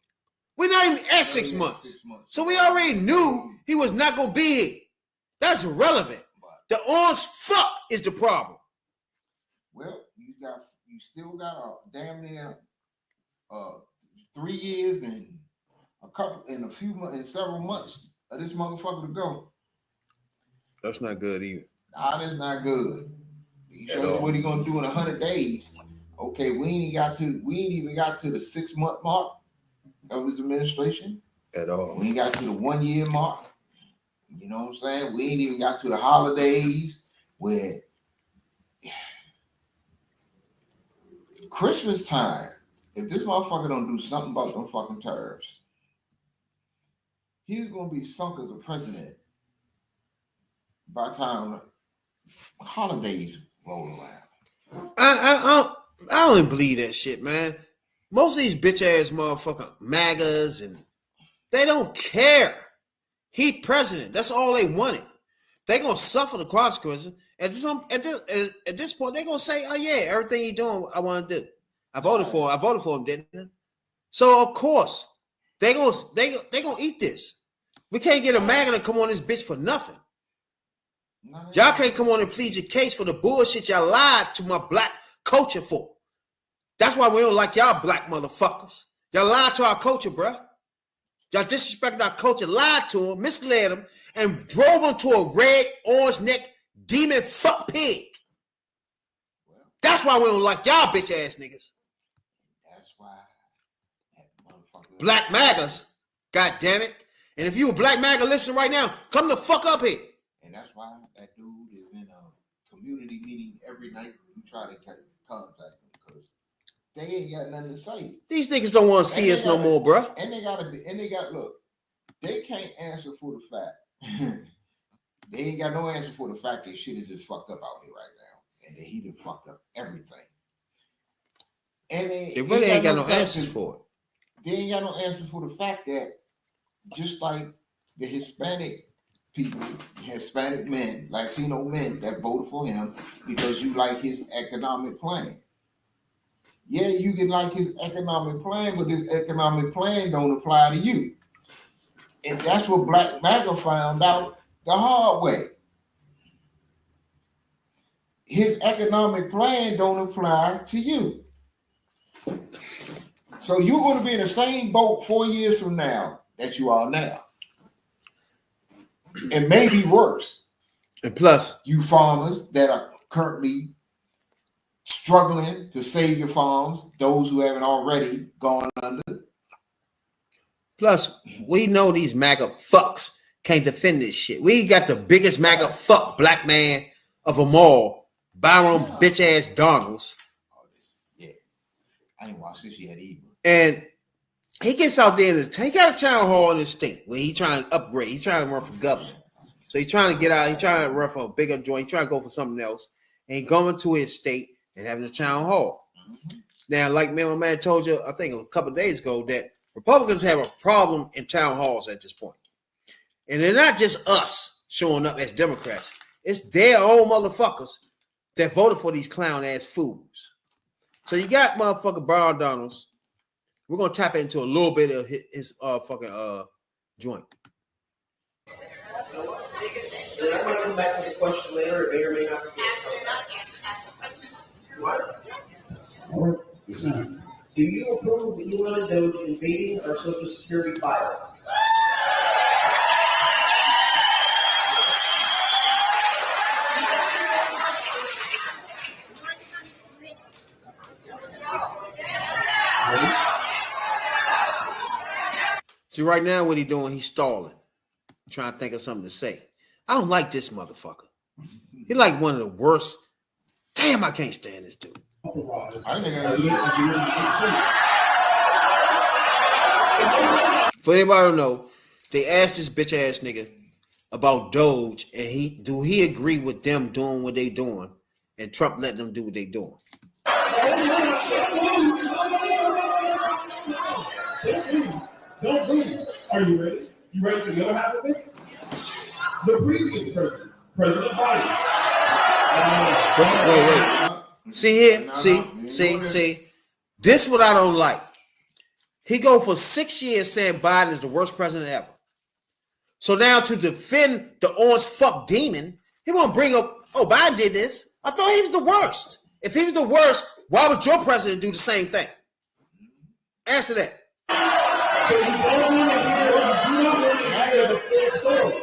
We're not even at 6 months. So we already knew he was not going to be here. That's irrelevant. The orange fuck is the problem. Well, you still got a damn near 3 years and in several months of this motherfucker to go. That's not good either. Nah, that's not good. He At shows all. what he gonna do in 100 days. Okay, we ain't even got to the 6-month mark of his administration. At all. We ain't got to the 1 year mark. You know what I'm saying? We ain't even got to the holidays where Christmas time. If this motherfucker don't do something about them fucking tariffs, he's gonna be sunk as a president by the time holidays roll around. I don't even believe that shit, man. Most of these bitch ass motherfucking MAGAs and they don't care. He president. That's all they wanted. They gonna suffer the consequences. At this point, they gonna say, "Oh yeah, everything he doing, I want to do. I voted for him, didn't I?" So of course, they gonna eat this. We can't get a MAGA to come on this bitch for nothing. Y'all can't come on and plead your case for the bullshit y'all lied to my black culture for. That's why we don't like y'all black motherfuckers. Y'all lied to our culture, bruh. Y'all disrespected our culture, lied to them, misled them, and drove them to a red, orange neck demon fuck pig. That's why we don't like y'all bitch ass niggas. That's why that motherfucker. Black MAGAs, god damn it. And if you a black MAGA listening right now, come the fuck up here. And that's why that dude is in a community meeting every night. We try to contact him because they ain't got nothing to say. These niggas don't want to see us no more, bruh. And they got look, they can't answer for the fact. They ain't got no answer for the fact that shit is just fucked up out here right now. And that he done fucked up everything. And They really ain't got no answers for it. They ain't got no answer for the fact that just like the Hispanic people, Hispanic men, Latino men that voted for him because you like his economic plan. Yeah, you can like his economic plan, but this economic plan don't apply to you. And that's what Black MAGA found out the hard way. His economic plan don't apply to you. So you're going to be in the same boat 4 years from now that you are now. And maybe worse. And plus, you farmers that are currently struggling to save your farms, those who haven't already gone under. Plus, we know these MAGA fucks can't defend this shit. We got the biggest MAGA fuck black man of them all, Byron bitch ass Donalds. Yeah, I ain't watched this yet either. And he gets out there and he got a town hall in his state where he trying to upgrade. He's trying to run for governor. So he's trying to get out. He's trying to run for a bigger joint. He's trying to go for something else. And he going to his state and having a town hall. Mm-hmm. Now, like me and my man told you, I think a couple of days ago, that Republicans have a problem in town halls at this point. And they're not just us showing up as Democrats. It's their own motherfuckers that voted for these clown ass fools. So you got motherfucker Byron Donalds. We're gonna tap into a little bit of his fucking joint. I might come back to the question later. It may or may not be. Ask the question. What? Do you approve of Elon and Doge invading our social security files? See, right now, what he's doing, he's stalling. Trying to think of something to say. I don't like this motherfucker. He's like one of the worst. Damn, I can't stand this dude. For anybody who don't know, they asked this bitch ass nigga about Doge, and he agree with them doing what they doing, and Trump let them do what they doing. Don't leave. Are you ready? You ready for the other half of it? The previous president, President Biden. Wait. See here? See. This what I don't like. He go for 6 years saying Biden is the worst president ever. So now to defend the orange fuck demon, he won't bring up, oh, Biden did this. I thought he was the worst. If he was the worst, why would your president do the same thing? Answer that. So you don't want to hear, you do not want to hear the full story.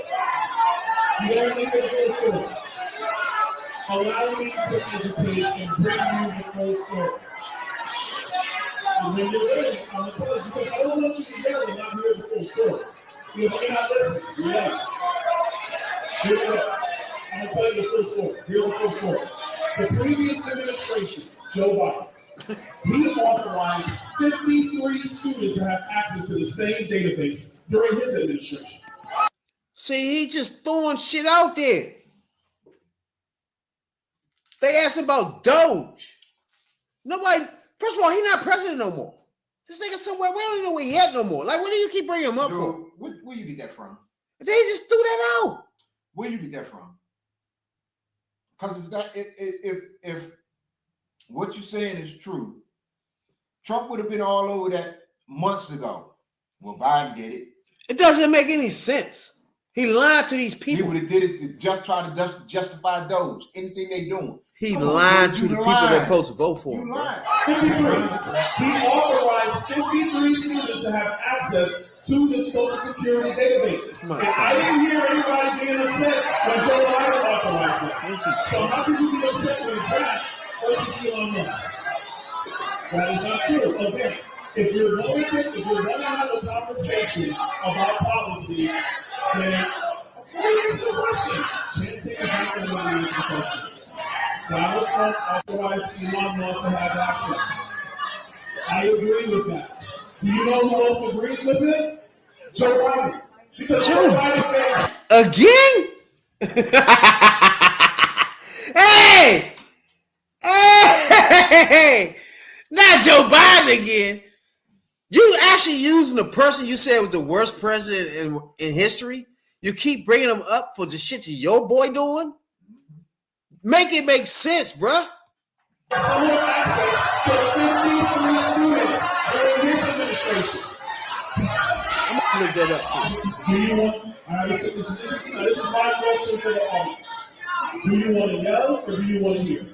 You don't want to hear the full story. Allow me to educate and bring you the full story. And when you're ready, I'm going to tell you, because I don't want you to yell and not hear the full story. Because you're not listening. Yes. Here we go. I'm going to tell you the full story. Here's the full story. The previous administration, Joe Biden, he authorized 53 students to have access to the same database during his administration. See, he just throwing shit out there. They asked about Doge. Nobody, first of all, he's not president no more. This nigga somewhere, we don't even know where he at no more. Like, what do you keep bringing him up for? Where you get that from? They just threw that out. Where you get that from? Because if what you're saying is true, Trump would have been all over that months ago. Well, Biden did it. It doesn't make any sense. He lied to these people. He would have did it to just try to justify Doge. Anything they doing. He lied to the people that are supposed to vote for him. You lied. 53. He authorized 53 students to have access to the Social Security database. And I didn't hear anybody being upset when Joe Biden authorized it. So how can you be upset when it's that versus Elon Musk? That is not true. Again, if you're going to have a conversation about policy, then answer the question. Chanting is not going to answer the question. Donald Trump authorized Elon Musk to have access. I agree with that. Do you know who else agrees with it? Joe Biden. Because Joe Biden again? Hey! Hey! Not Joe Biden again. You actually using the person you said was the worst president in history? You keep bringing him up for the shit that your boy doing? Make it make sense, bruh. I'm gonna look that up too. Do you want? This is my question for the audience. Do you want to yell or do you want to hear?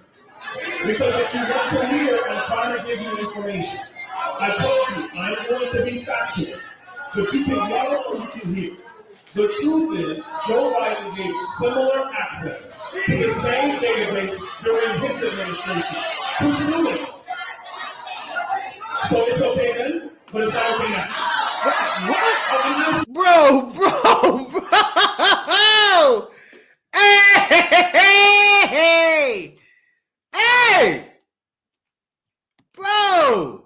Because if you want to hear, I'm trying to give you information. I told you I'm going to be factual, but you can yell or you can hear. The truth is, Joe Biden gave similar access to the same database during his administration to students. So it's okay then, but it's not okay now. What? Bro! Hey! Bro.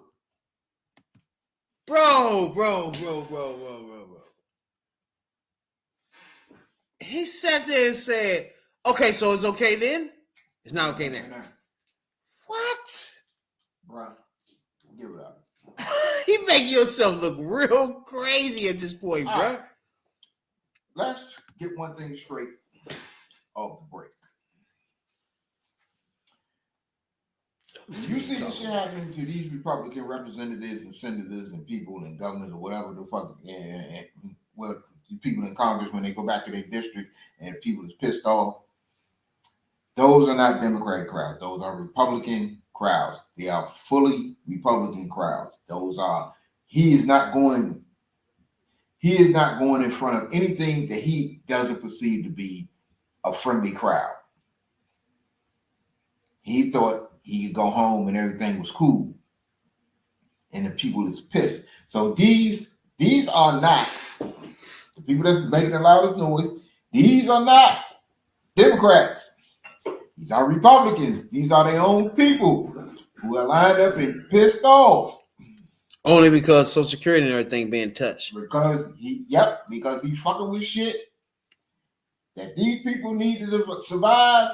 He sat there and said, okay, so it's okay then? It's not okay now. What? Bro, give it up. You make yourself look real crazy at this point, bro. Right. Let's get one thing straight off the break. You see this shit happening to these Republican representatives and senators and people and governors or whatever the fuck, and well, the people in Congress when they go back to their district and people is pissed off. Those are not Democratic crowds. Those are Republican crowds. They are fully Republican crowds. He is not going in front of anything that he doesn't perceive to be a friendly crowd. He thought he could go home and everything was cool. And the people is pissed. So these are not the people that's making the loudest noise. These are not Democrats. These are Republicans. These are their own people who are lined up and pissed off. Only because Social Security and everything being touched. Because he's fucking with shit that these people need to survive.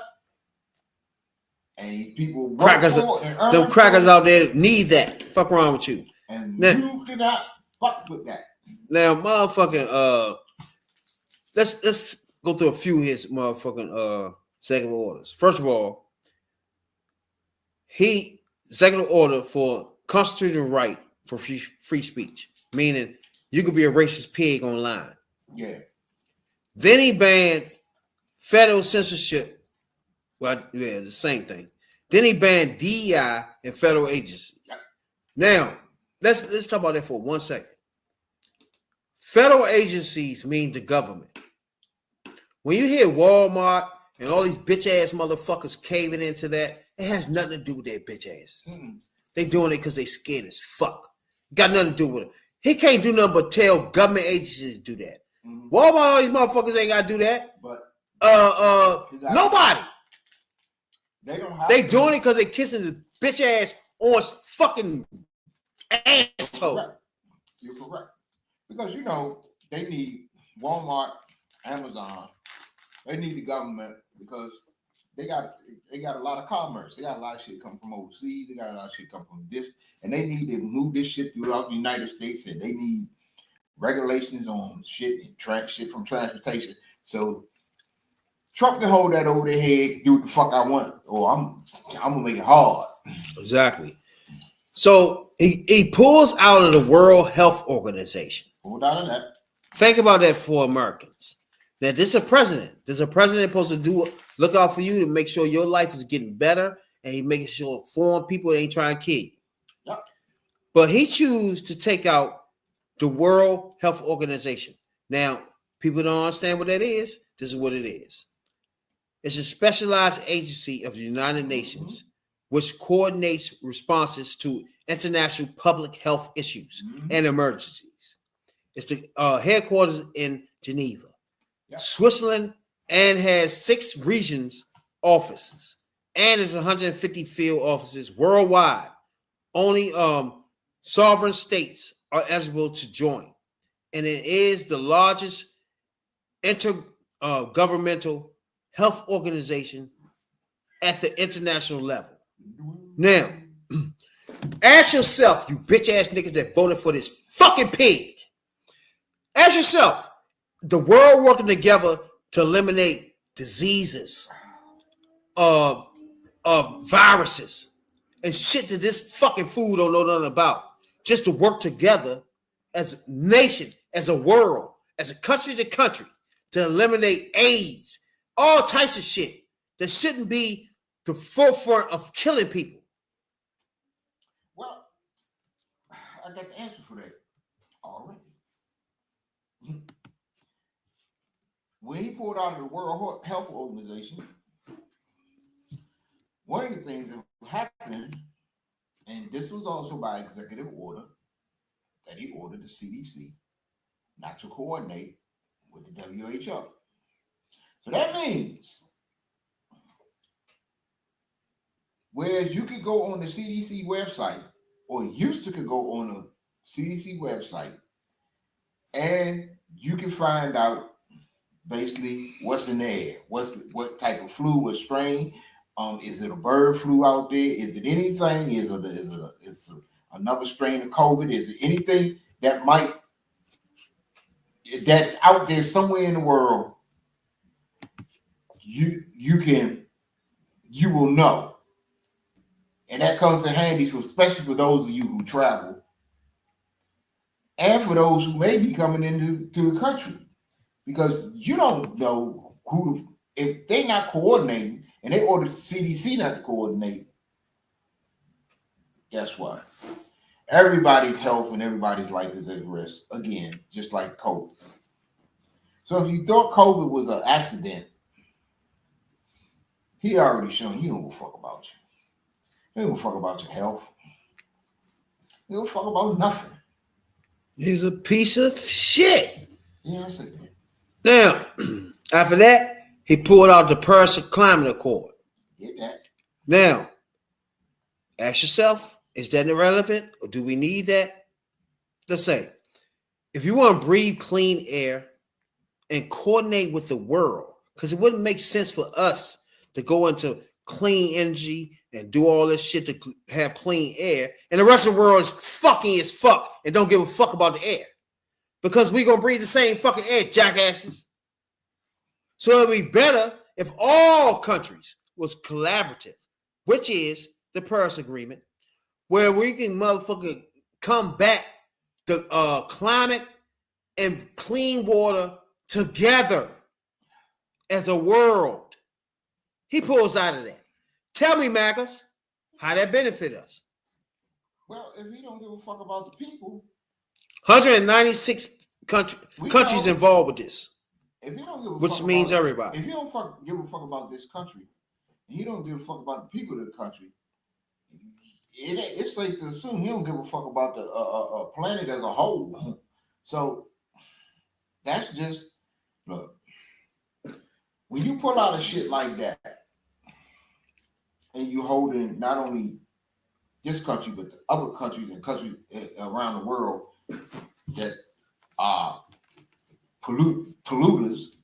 And these people crackers out there need that. Fuck wrong with you. And now, you cannot fuck with that. Now, motherfucking let's go through a few of his motherfucking executive orders. First of all, executive order for constitutional right for free speech, meaning you could be a racist pig online. Yeah. Then he banned federal censorship. Well, yeah, the same thing. Then he banned DEI and federal agencies. Yep. Now, let's talk about that for 1 second. Federal agencies mean the government. When you hear Walmart and all these bitch ass motherfuckers caving into that, it has nothing to do with their bitch ass. They doing it because they scared as fuck. Got nothing to do with it. He can't do nothing but tell government agencies to do that. Walmart, all these motherfuckers ain't gotta do that. But nobody. They don't have They to. doing it because they kissing the bitch ass orange fucking asshole. You're correct. Because you know they need Walmart, Amazon. They need the government because they got a lot of commerce. They got a lot of shit come from overseas. They got a lot of shit come from this, and they need to move this shit throughout the United States. And they need regulations on shit and shit from transportation. So Trump can hold that over their head, do what the fuck I want, or I'm gonna make it hard. Exactly. So he pulls out of the World Health Organization. Hold on to that. Think about that for Americans. Now, this is a president. There's a president supposed to look out for you to make sure your life is getting better, and he making sure foreign people ain't trying to kill you. Yep. But he chooses to take out the World Health Organization. Now, people don't understand what that is. This is what it is. It's a specialized agency of the United Nations which coordinates responses to international public health issues and emergencies. It's the headquarters in Geneva, Switzerland, and has 6 regions offices, and is 150 field offices worldwide. Only sovereign states are eligible to join, and it is the largest intergovernmental health organization at the international level. Now, ask yourself, you bitch ass niggas that voted for this fucking pig. Ask yourself, the world working together to eliminate diseases, viruses, and shit that this fucking fool don't know nothing about, just to work together as a nation, as a world, as a country to country, to eliminate AIDS, all types of shit that shouldn't be the forefront of killing people. Well, I got the answer for that already. When he pulled out of the World Health Organization, one of the things that was happening, and this was also by executive order, that he ordered the CDC not to coordinate with the WHO. So that means, whereas you could go on the CDC website, or used to could go on the CDC website, and you can find out basically what's in the air, what type of flu, what strain, is it a bird flu out there? Is it anything? Is it another strain of COVID? Is it anything that's out there somewhere in the world? You will know, and that comes in handy, especially for those of you who travel, and for those who may be coming into the country, because you don't know if they're not coordinating, and they ordered the CDC not to coordinate. Guess what? Everybody's health and everybody's life is at risk again, just like COVID. So if you thought COVID was an accident, he already shown he don't give a fuck about you. He don't give a fuck about your health. He don't fuck about nothing. He's a piece of shit. Yes, it is. Now, after that, he pulled out the Paris Climate Accord. Get that. Now, ask yourself, is that irrelevant, or do we need that? Let's say, if you want to breathe clean air and coordinate with the world, because it wouldn't make sense for us to go into clean energy and do all this shit to have clean air, and the rest of the world is fucking as fuck and don't give a fuck about the air, because we're going to breathe the same fucking air, jackasses. So it'd be better if all countries was collaborative, which is the Paris Agreement, where we can motherfucker combat the climate and clean water together as a world. He pulls out of that. Tell me, Maccas, how that benefit us? Well, if he don't give a fuck about the people, 196 countries involved with this, if you don't give a which fuck means about, everybody. If you don't give a fuck about this country, and you don't give a fuck about the people of the country, it's safe to assume he don't give a fuck about the planet as a whole. So that's just look. When you pull out a shit like that, and you holding not only this country but the other countries and countries around the world that are polluters,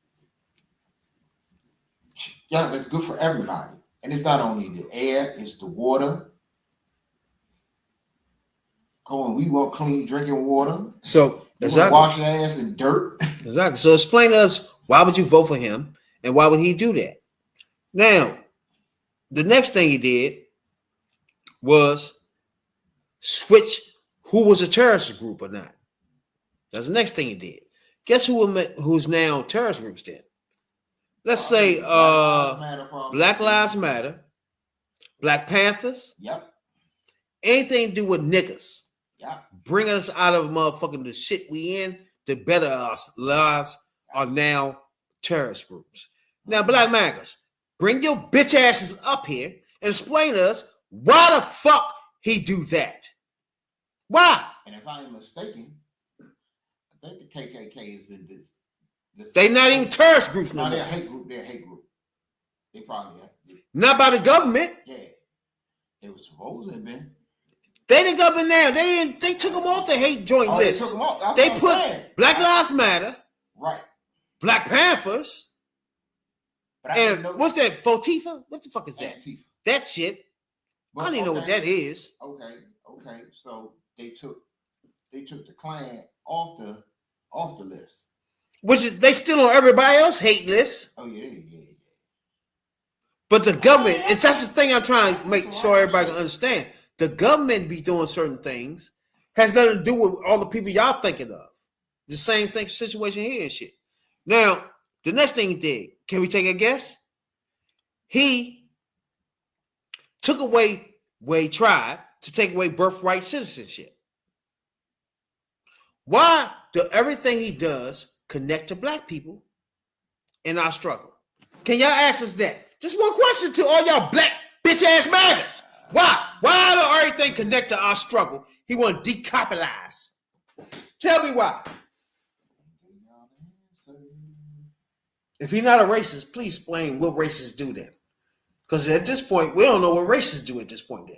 yeah, that's good for everybody. And it's not only the air; it's the water. We want clean drinking water. So exactly. Wash your ass in dirt. Exactly. So explain to us, why would you vote for him and why would he do that? Now, the next thing he did was switch who was a terrorist group or not. That's the next thing he did. Guess who's now terrorist groups then? Let's say Black Lives Matter, Black Panthers. Yep. Anything to do with niggas. Yeah. Bringing us out of motherfucking the shit we in to better our lives are now terrorist groups. Now, Black Maggers, bring your bitch asses up here and explain to us why the fuck he do that. Why? And if I am mistaken, I think the KKK has been this they not even terrorist groups no more. They're a hate group. They're a hate group. They probably not by the government. Yeah. They were supposed to have been. They the government now. They took them off the hate joint list. They took them off. They put Black Lives Matter. Right. Black Panthers. And what's that? Fotifa? What the fuck is that? Antifa. That shit. I don't even know what that is. Okay. So they took the Klan off the list. Which is they still on everybody else hate list. Oh yeah. But the government, that's the thing I'm trying to make sure everybody can understand. The government be doing certain things has nothing to do with all the people y'all thinking of. The same thing situation here and shit. Now, the next thing he did, can we take a guess? He took away where he tried to take away birthright citizenship. Why do everything he does connect to black people in our struggle? Can y'all ask us that? Just one question to all y'all black bitch ass maggots. Why? Why do everything connect to our struggle? He want to decapitalize. Tell me why. If he's not a racist, please explain what racists do then. Because at this point, we don't know what racists do at this point then.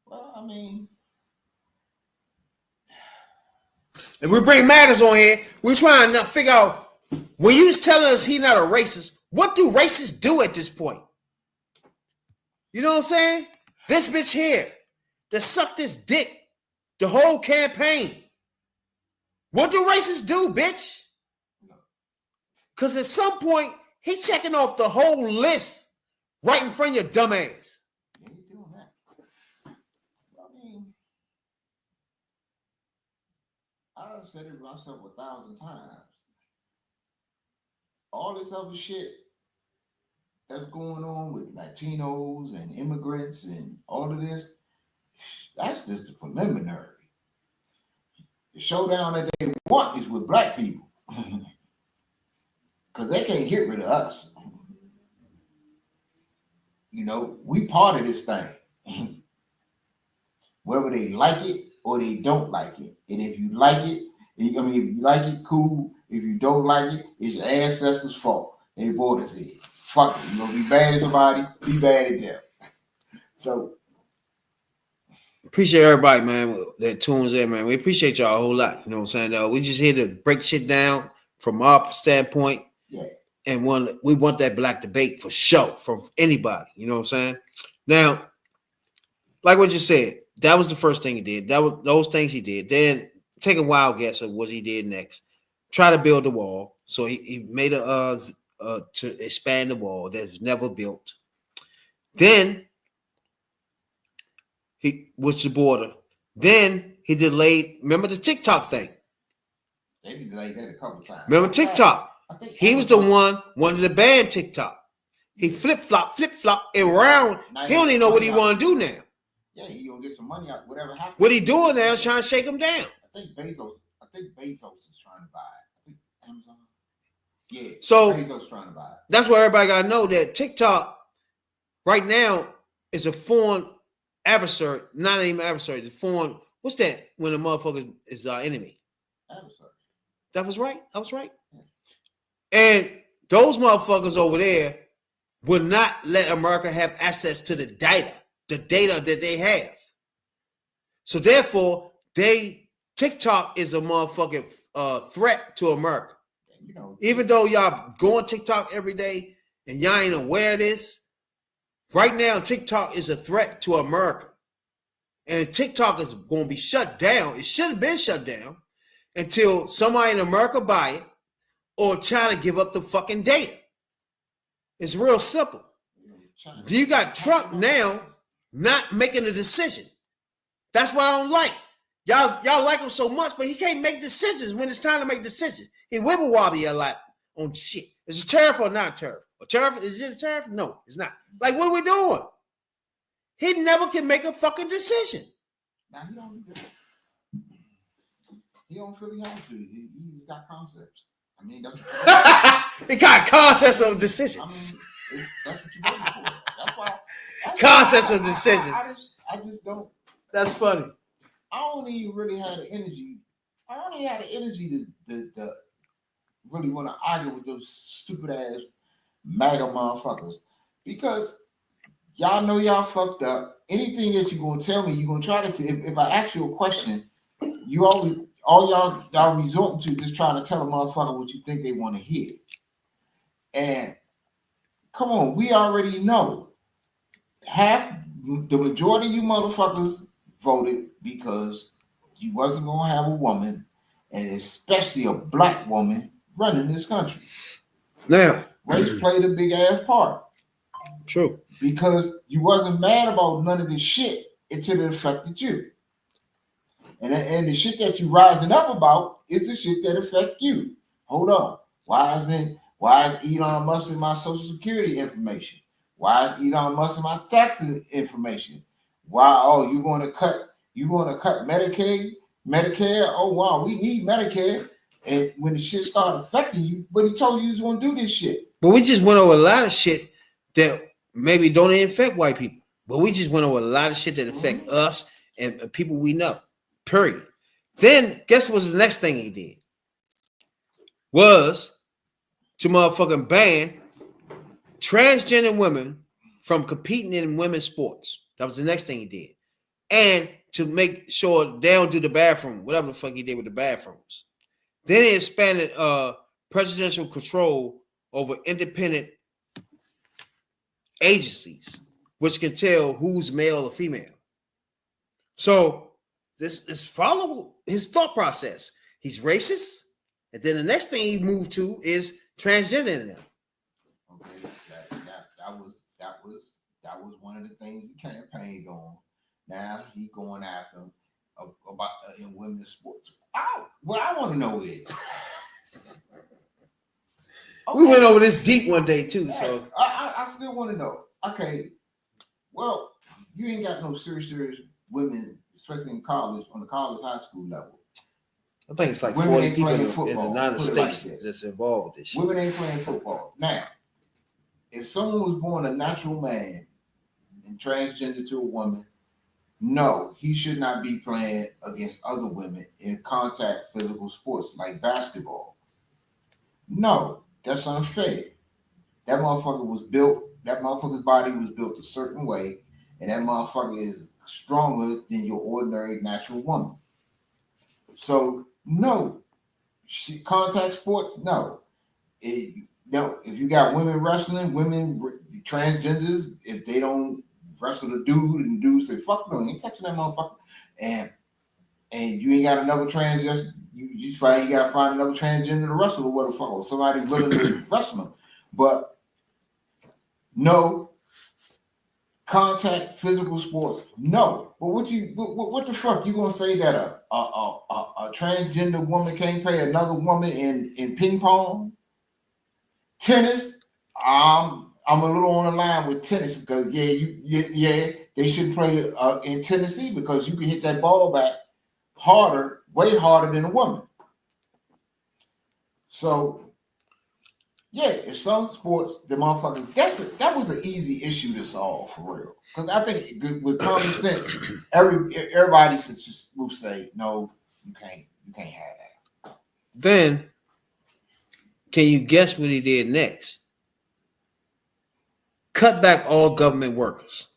Well, I mean, if we bring matters on here, we're trying to figure out, when you was telling us he's not a racist, what do racists do at this point? You know what I'm saying? This bitch here that sucked his dick the whole campaign. What do racists do, bitch? Because at some point, he checking off the whole list right in front of your dumb ass. Yeah, he doing that. I mean, I've said it myself 1,000 times. All this other shit that's going on with Latinos and immigrants and all of this, that's just the preliminary. The showdown that they want is with black people. Because they can't get rid of us. You know, we part of this thing. Whether they like it or they don't like it. And if you like it, if you like it, cool. If you don't like it, it's your ancestors' fault. They brought us here. Fuck it. You gonna be bad at somebody, be bad at them. So appreciate everybody, man, that tunes in, man. We appreciate y'all a whole lot. You know what I'm saying? We just here to break shit down from our standpoint. Yeah. And we want that black debate for sure from anybody. You know what I'm saying? Now, like what you said, that was the first thing he did. That was those things he did. Then take a wild guess of what he did next. Try to build a wall. So he made to expand the wall that was never built. Then he was the border. Then he delayed. Remember the TikTok thing? They delayed that a couple times. Remember TikTok? He was the one wanted to ban TikTok. He flip-flop, around. He don't even know what he want to do now. Yeah, he gonna get some money out, whatever happens. What he doing now is trying to shake him down. think Bezos is trying to buy it. I think Amazon. Yeah. So Bezos trying to buy it. that's why everybody gotta know that TikTok right now is a foreign adversary, not even adversary, it's a foreign. What's that when a motherfucker is our enemy? Adversary. That was right. I was right. And those motherfuckers over there will not let America have access to the data that they have. So therefore, TikTok is a motherfucking threat to America. You know, Even though y'all go on TikTok every day and y'all ain't aware of this, right now TikTok is a threat to America. And TikTok is going to be shut down. It should have been shut down until somebody in America buy it or China give up the fucking data. It's real simple. You got Trump now not making a decision. That's what I don't like. Y'all like him so much, but he can't make decisions when it's time to make decisions. He wibble wobbly a lot on shit. Is it a tariff or not a tariff? A tariff? Is it a tariff? No, it's not. Like, what are we doing? He never can make a fucking decision. Now he don't really have to. He got concepts. I mean, that's he got concepts of decisions. I mean, that's what you're looking for. That's why. Concepts of decisions. I just don't. That's funny. I don't even really have the energy. I only had the energy to really want to argue with those stupid ass MAGA motherfuckers because y'all know y'all fucked up. Anything that you're gonna tell me, you're gonna try to. If I ask you a question, you always all y'all resorting to just trying to tell a motherfucker what you think they want to hear. And come on, we already know the majority of you motherfuckers voted because you wasn't gonna have a woman, and especially a black woman, running this country. Now, race played a big ass part. True. Because you wasn't mad about none of this shit until it affected you. And the shit that you rising up about is the shit that affect you. Hold on. Why is Elon Musk in my social security information? Why is Elon Musk in my tax information? Why you gonna cut Medicaid, Medicare? Oh wow, we need Medicare. And when the shit started affecting you, but he told you he was gonna do this shit. But we just went over a lot of shit that maybe don't even affect white people. But we just went over a lot of shit that affect us and people we know. Period. Then guess what's the next thing he did? Was to motherfucking ban transgender women from competing in women's sports. That was the next thing he did. And to make sure they don't do the bathroom, whatever the fuck he did with the bathrooms. Then he expanded presidential control over independent agencies, which can tell who's male or female. So this is follow his thought process. He's racist, and then the next thing he moved to is transgender them. Okay, that was one of the things he campaigned on. Now he going after them about in women's sports. What I want to know is, we went over this deep one day too. So I still want to know. Okay, well, you ain't got no serious women, especially in college, on the college high school level. I think it's like women 40 ain't people playing in football, the United States like that's involved in this shit. Women ain't playing football. Now, if someone was born a natural man and transgender to a woman, no, he should not be playing against other women in contact physical sports like basketball. No, that's unfair. That motherfucker's body was built a certain way, and that motherfucker is stronger than your ordinary natural woman. So, no. Contact sports, no. If you got women wrestling, women transgenders, if they don't wrestle the dude and the dude say, fuck no, you ain't touching that motherfucker. And you ain't got another transgender, you gotta find another transgender to wrestle or what the fuck, or somebody willing to wrestle them. But no contact physical sports, no. But what the fuck you gonna say that a transgender woman can't play another woman in ping pong, tennis? I'm a little on the line with tennis because they should play in Tennessee because you can hit that ball back harder way harder than a woman. So, yeah, in some sports, the motherfuckers, that was an easy issue to solve for real. Because I think with common sense, everybody will say, no, you can't have that. Then, can you guess what he did next? Cut back all government workers,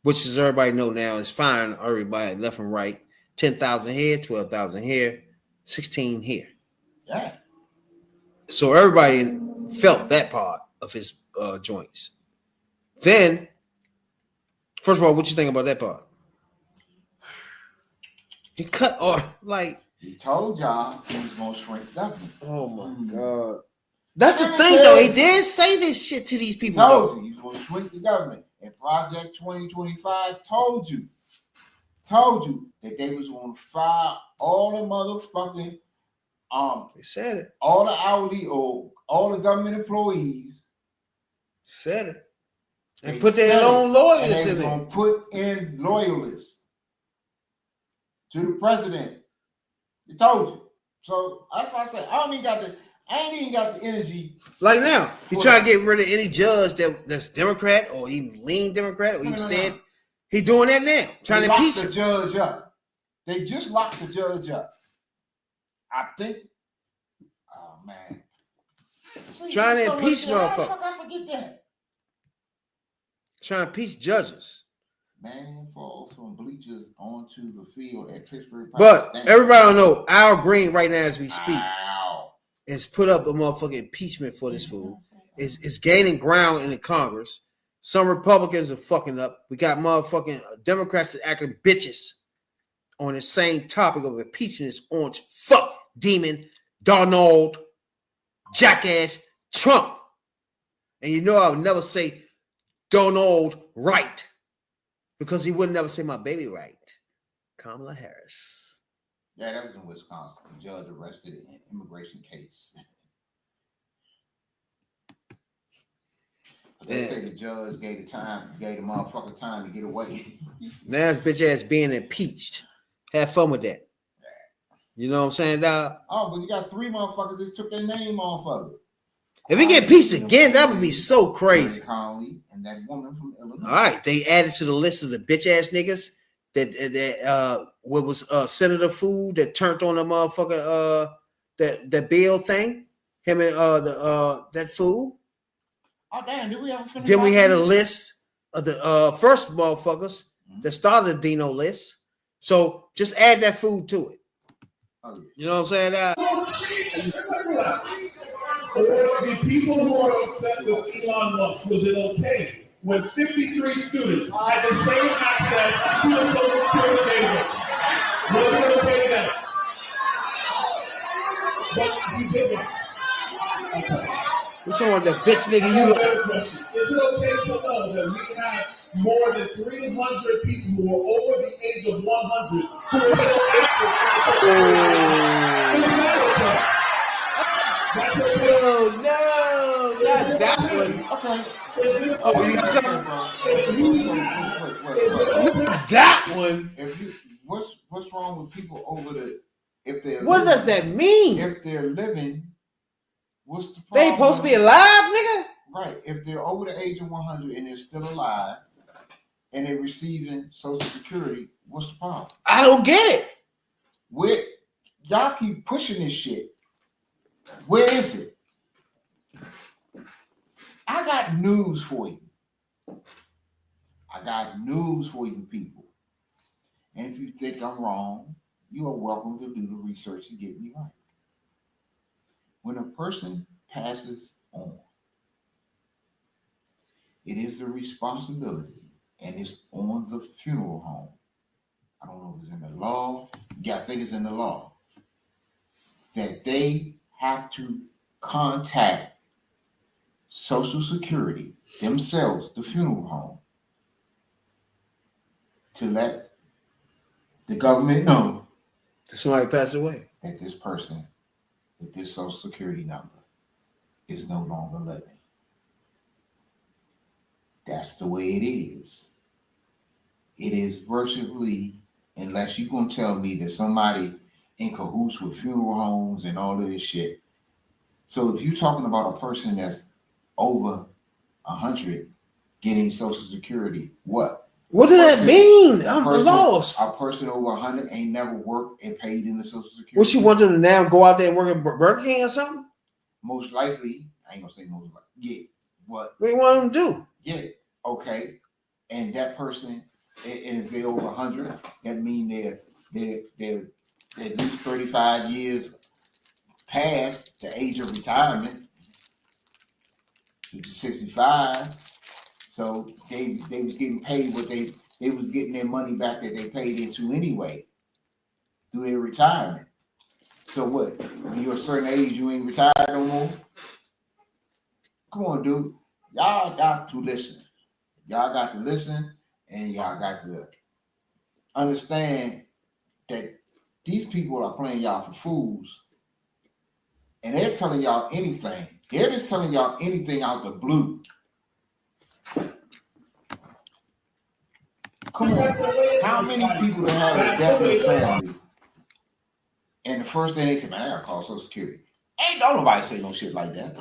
which as everybody know now is firing everybody left and right. 10,000 here, 12,000 here, 16 here. Yeah. So everybody felt that part of his joints. Then, first of all, what you think about that part? He cut off, like... He told y'all he was going to shrink the government. Oh, my God. That's the thing, though. He did say this shit to these people, he told you he was going to shrink the government. And Project 2025 told you that they was going to fire all the motherfucking they said it. All the hourly or all the government employees said it. And put their own loyalists in there. Put in loyalists to the president. They told you. So that's why I say I ain't even got the energy. Like now, he trying to get rid of any judge that's Democrat or even lean Democrat or even said he doing that now. Trying to impeach the judge up. They just locked the judge up. I think. Oh man. Trying to impeach motherfuckers. I forget that. Trying to impeach judges. Man falls from bleachers onto the field at Pittsburgh. But everybody don't know Al Green right now as we speak Ow. has put up a motherfucking impeachment for this fool. It's gaining ground in the Congress. Some Republicans are fucking up. We got motherfucking Democrats that acting bitches on the same topic of impeaching this orange fuck demon Donald jackass Trump. And you know I would never say Donald right because he would never say my baby right. Kamala Harris. Yeah, that was in Wisconsin. The judge arrested in an immigration case. They say the judge gave the motherfucker time to get away. Now this bitch ass being impeached. Have fun with that. You know what I'm saying, dog? Oh, but you got 3 motherfuckers that took their name off of it. If we get impeached again, that would be so crazy. Conley and that woman from Illinois. All right, they added to the list of the bitch ass niggas that what was Senator Food that turned on the motherfucker that bill thing. Him and that fool. Oh damn! Did we ever finish? Then we had a list of the first motherfuckers that started the Dino list. So just add that food to it. Oh, yeah. You know what I'm saying? Or the people who are upset with Elon Musk, was it okay when 53 students had the same access to the Social Security database? Was it okay then? But he didn't. Okay. Which one, that bitch nigga you look? Is it okay to know that we have more than 300 people who are over the age of 100 who are still active? Is that okay? That's okay. No, not that one. Okay. Oh, you got something? Wait. That one. What's wrong with people over if they're what living, does that mean? If they're living, what's the problem? They supposed to be alive, nigga? Right. If they're over the age of 100 and they're still alive and they're receiving Social Security, what's the problem? I don't get it. Y'all keep pushing this shit. Where is it? I got news for you. I got news for you people. And if you think I'm wrong, you are welcome to do the research and get me right. When a person passes on, it is the responsibility and it's on the funeral home. I don't know if it's in the law. Yeah, I think it's in the law. That they have to contact Social Security themselves, the funeral home, to let the government know that somebody passed away. That this person with this Social Security number is no longer living. That's the way it is. It is virtually, unless you're going to tell me that somebody in cahoots with funeral homes and all of this shit. So if you're talking about a person that's over 100 getting Social Security, what? What does that mean? I'm lost. A person over 100 ain't never worked and paid in the Social Security. What, you want them to now go out there and work at Burger King or something? Most likely, I ain't gonna say most likely. Yeah. What do you want them to do? Yeah. Okay. And that person, and if they're over 100, that means they're at least 35 years past the age of retirement, which is 65. So they was getting paid what they was getting their money back that they paid into anyway through their retirement. So what? When you're a certain age, you ain't retired no more? Come on, dude. Y'all got to listen. Y'all got to listen, and y'all got to understand that these people are playing y'all for fools, and they're telling y'all anything. They're just telling y'all anything out the blue. Come on. How many people have a death in the family? And the first thing they say, man, I gotta call Social Security. Ain't nobody say no shit like that.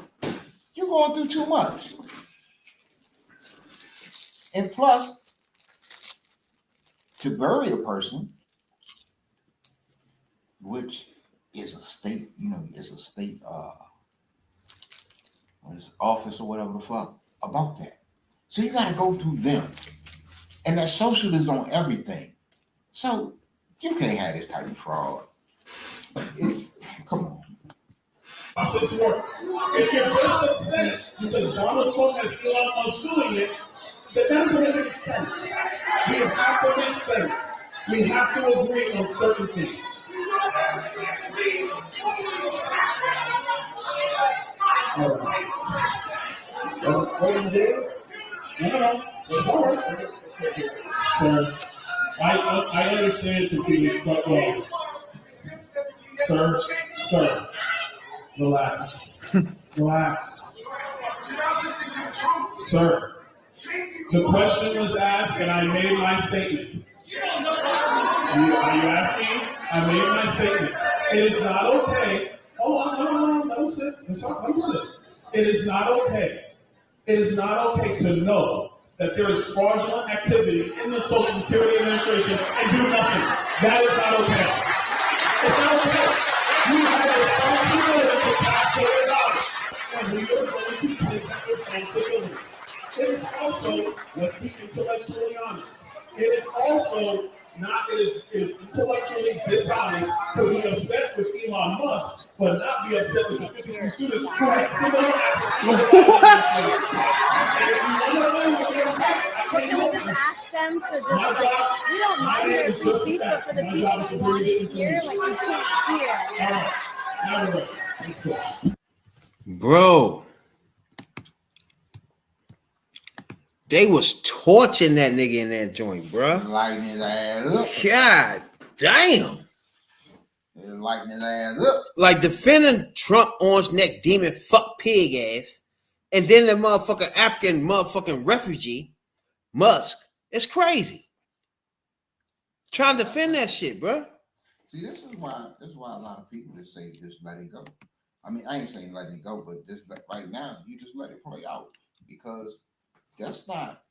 You're going through too much. And plus, to bury a person, which is a state, is a state office or whatever the fuck about that. So you gotta go through them. And that social is on everything. So you can't have this type of fraud. Come on. Process works. If you're just upset because Donald Trump has Elon Musk doing it, then that doesn't make sense. We have to make sense. We have to agree on certain things. All right. What is it? No. It's all right. Sir, I understand the feelings, but sir, relax. Relax. Sir, the question was asked and I made my statement. Are you asking? I made my statement. It is not okay. Oh, no, sit. It is not okay. It is not okay to know that there is fraudulent activity in the Social Security Administration and do nothing. That is not okay. It's not okay. You have a responsibility to taxpayer dollars, and we are going to take that responsibility. It is also, let's be intellectually honest, it is also not, it is intellectually dishonest to be upset with Elon Musk, but not be upset with the 53 students who had similar access. And if you want to know what they're upset, I can't help you. Ask them to just My job, we don't my mind name their is just critique, but for the my people job is who to want bring to the hear, like you can't hear. All right, now we're ready. Next question. Bro, they was torching that nigga in that joint, bro. Lighting his ass up. God damn. They're lighting his ass up. Like defending Trump orange neck demon fuck pig ass, and then the motherfucking African motherfucking refugee, Musk. It's crazy. Trying to defend that shit, bro. See, this is why a lot of people just say just let it go. I mean, I ain't saying let it go, but just right now, you just let it play out, because that's not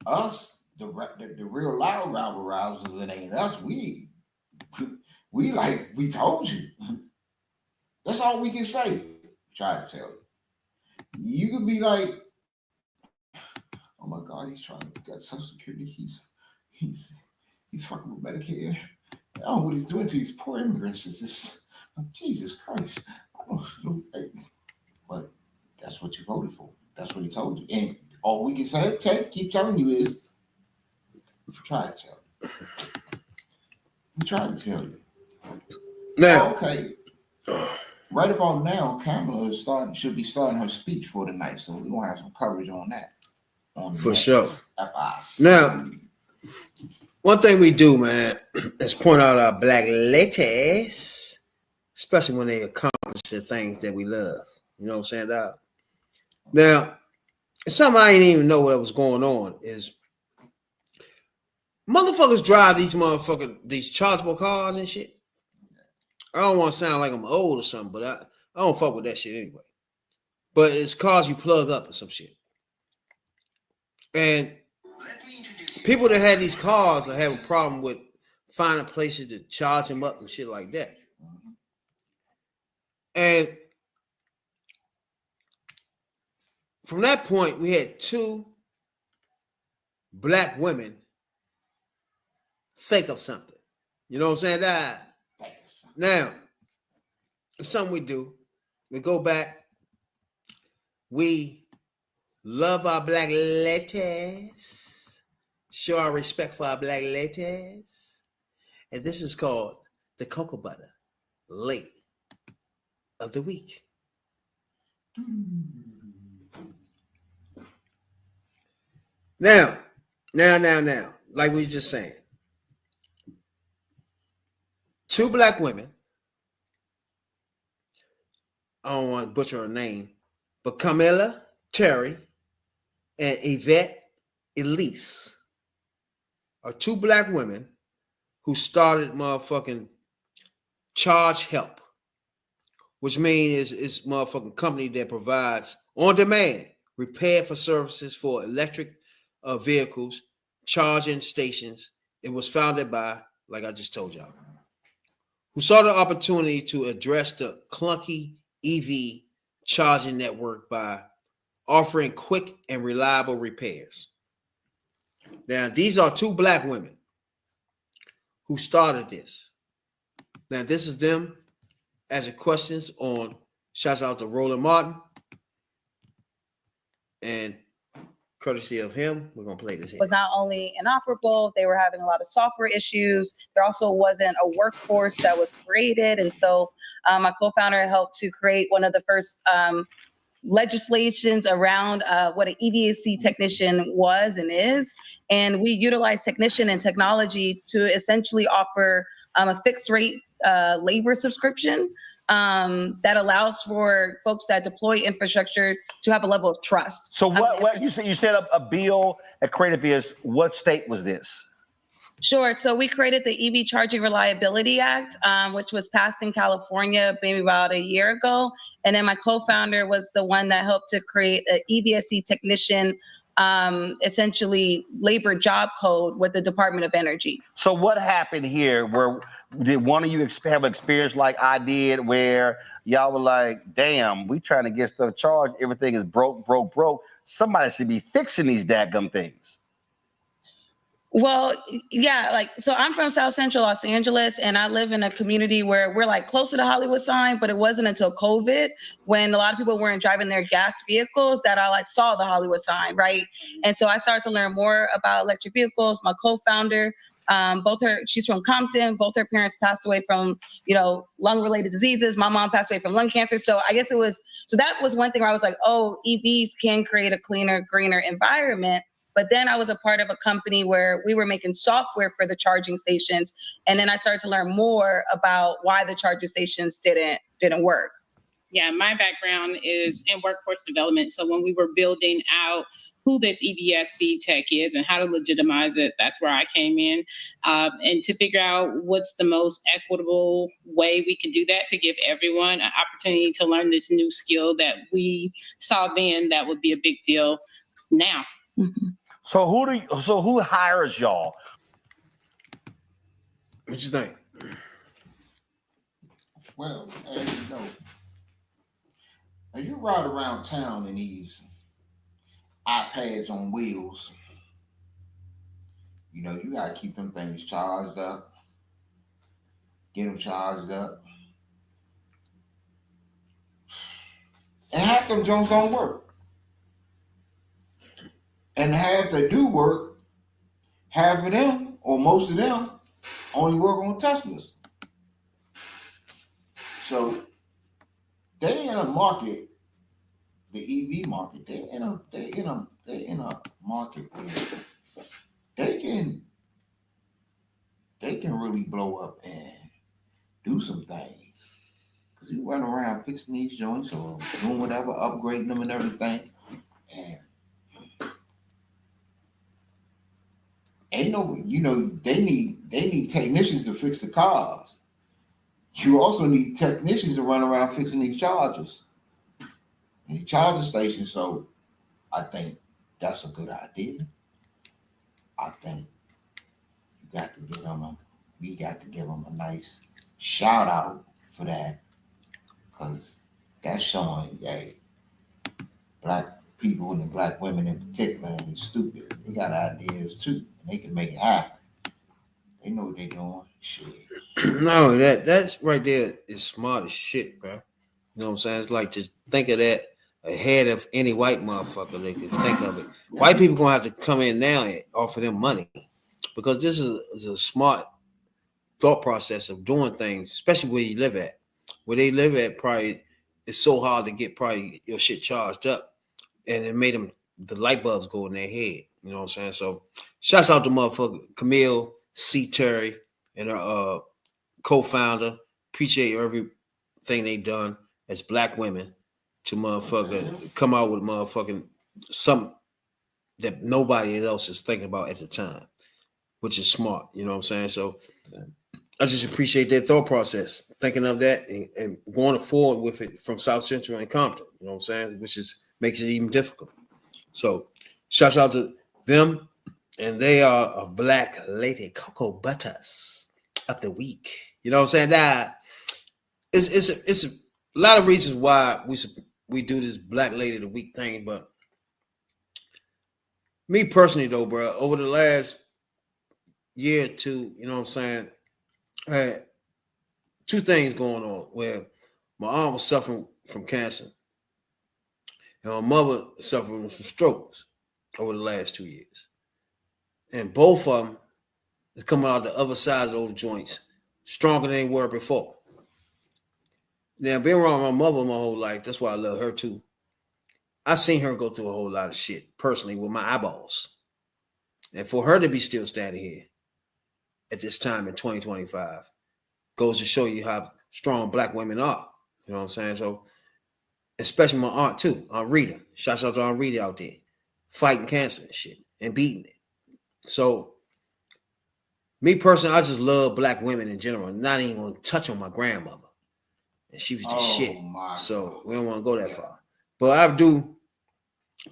us. The real loud rabble rousers, it ain't us. We like we told you. That's all we can say. Try to tell you. You could be like, oh my God, he's trying to get Social Security. He's fucking with Medicare. Oh, what he's doing to these poor immigrants is this. Oh, Jesus Christ. I don't know. But that's what you voted for. That's what he told you. And all we can say, keep telling you is, try to tell you. We tried to tell you. Now, okay. Right about now, Kamala should be starting her speech for tonight, so we're gonna have some coverage on that. For sure. Now, one thing we do, man, is point out our black ladies, especially when they accomplish the things that we love. You know what I'm saying, dog? Now, something I didn't even know what was going on is Motherfuckers drive these chargeable cars and shit. I don't want to sound like I'm old or something, but I don't fuck with that shit anyway. But it's cars you plug up or some shit. And people that have these cars are having a problem with finding places to charge them up and shit like that. And from that point, we had 2 black women think of something. You know what I'm saying? Now, it's something we do. We go back. We love our black ladies. Show our respect for our black ladies. And this is called the Cocoa Butter Lady of the Week. Now, like we were just saying, 2 black women, I don't want to butcher her name, but Camilla Terry and Yvette Elise are 2 black women who started motherfucking Charge Help, which means it's motherfucking company that provides on demand repair for services for electric vehicles, charging stations. It was founded by, like I just told y'all, who saw the opportunity to address the clunky EV charging network by offering quick and reliable repairs. Now, these are 2 black women who started this. Now, this is them answering questions on, shouts out to Roland Martin. And courtesy of him, we're going to play this here. Was not only inoperable, they were having a lot of software issues. There also wasn't a workforce that was created. And so my co-founder helped to create one of the first legislations around what an EVAC technician was and is. And we utilize technician and technology to essentially offer a fixed rate labor subscription that allows for folks that deploy infrastructure to have a level of trust. So what you set up a bill at Creative is, what state was this? Sure. So we created the EV Charging Reliability Act, which was passed in California maybe about a year ago. And then my co-founder was the one that helped to create an EVSE technician, essentially labor job code with the Department of Energy. So what happened here? Where did one of you have an experience like I did, where y'all were like, damn, we trying to get stuff charged. Everything is broke. Somebody should be fixing these dadgum things. Well, yeah, so I'm from South Central Los Angeles, and I live in a community where we're close to the Hollywood sign, but it wasn't until COVID, when a lot of people weren't driving their gas vehicles, that I saw the Hollywood sign, right? And so I started to learn more about electric vehicles. My co-founder, she's from Compton. Both her parents passed away from, lung-related diseases. My mom passed away from lung cancer. So I guess that was one thing where I was like, oh, EVs can create a cleaner, greener environment. But then I was a part of a company where we were making software for the charging stations. And then I started to learn more about why the charging stations didn't work. Yeah, my background is in workforce development. So when we were building out who this EVSC tech is and how to legitimize it, that's where I came in. And to figure out what's the most equitable way we can do that to give everyone an opportunity to learn this new skill that we saw then that would be a big deal now. Mm-hmm. So who hires y'all? What you think? Well, as you ride around town in these iPads on wheels, you gotta keep them things charged up, get them charged up. And half them Jones don't work. And half that do work, half of them, or most of them, only work on Teslas. So they in a market, the EV market, they're in a market where they can really blow up and do some things. Because you run around fixing these joints or doing whatever, upgrading them and everything. And ain't no, they need technicians to fix the cars. You also need technicians to run around fixing these chargers and the charging stations. So I think that's a good idea. I think we got to give them a nice shout out for that, because that's showing black people and black women in particular ain't stupid. They got ideas too, and they can make it happen. They know what they're doing. Shit. No, that's right there is smart as shit, bro. You know what I'm saying? It's like, just think of that ahead of any white motherfucker they could think of it. White people gonna have to come in now and offer them money, because this is a smart thought process of doing things, especially where you live at. Where they live at, probably it's so hard to get probably your shit charged up, and it made them the light bulbs go in their head. You know what I'm saying? So shouts out to motherfucker Camille C. Terry and her co-founder. Appreciate everything they done as black women to motherfucker come out with motherfucking something that nobody else is thinking about at the time, which is smart. You know what I'm saying? So I just appreciate their thought process, thinking of that and going forward with it from South Central and Compton. You know what I'm saying? Which makes it even difficult. So shouts out to them, and they are a Black Lady Cocoa Butters of the week. You know what I'm saying? That it's a lot of reasons why we do this Black Lady of the Week thing, but me personally though, bro, over the last year or two, you know what I'm saying, I had two things going on where my aunt was suffering from cancer and my mother suffering from strokes over the last 2 years. And both of them is coming out the other side of those joints stronger than they were before. Now, being around my mother my whole life, that's why I love her too. I've seen her go through a whole lot of shit personally with my eyeballs. And for her to be still standing here at this time in 2025 goes to show you how strong black women are. You know what I'm saying? So, especially my aunt too, Aunt Rita. Shouts out to Aunt Rita out there fighting cancer and shit and beating it. So, me personally, I just love black women in general. Not even going to touch on my grandmother. And she was just shit. So, we don't want to go that far. But I do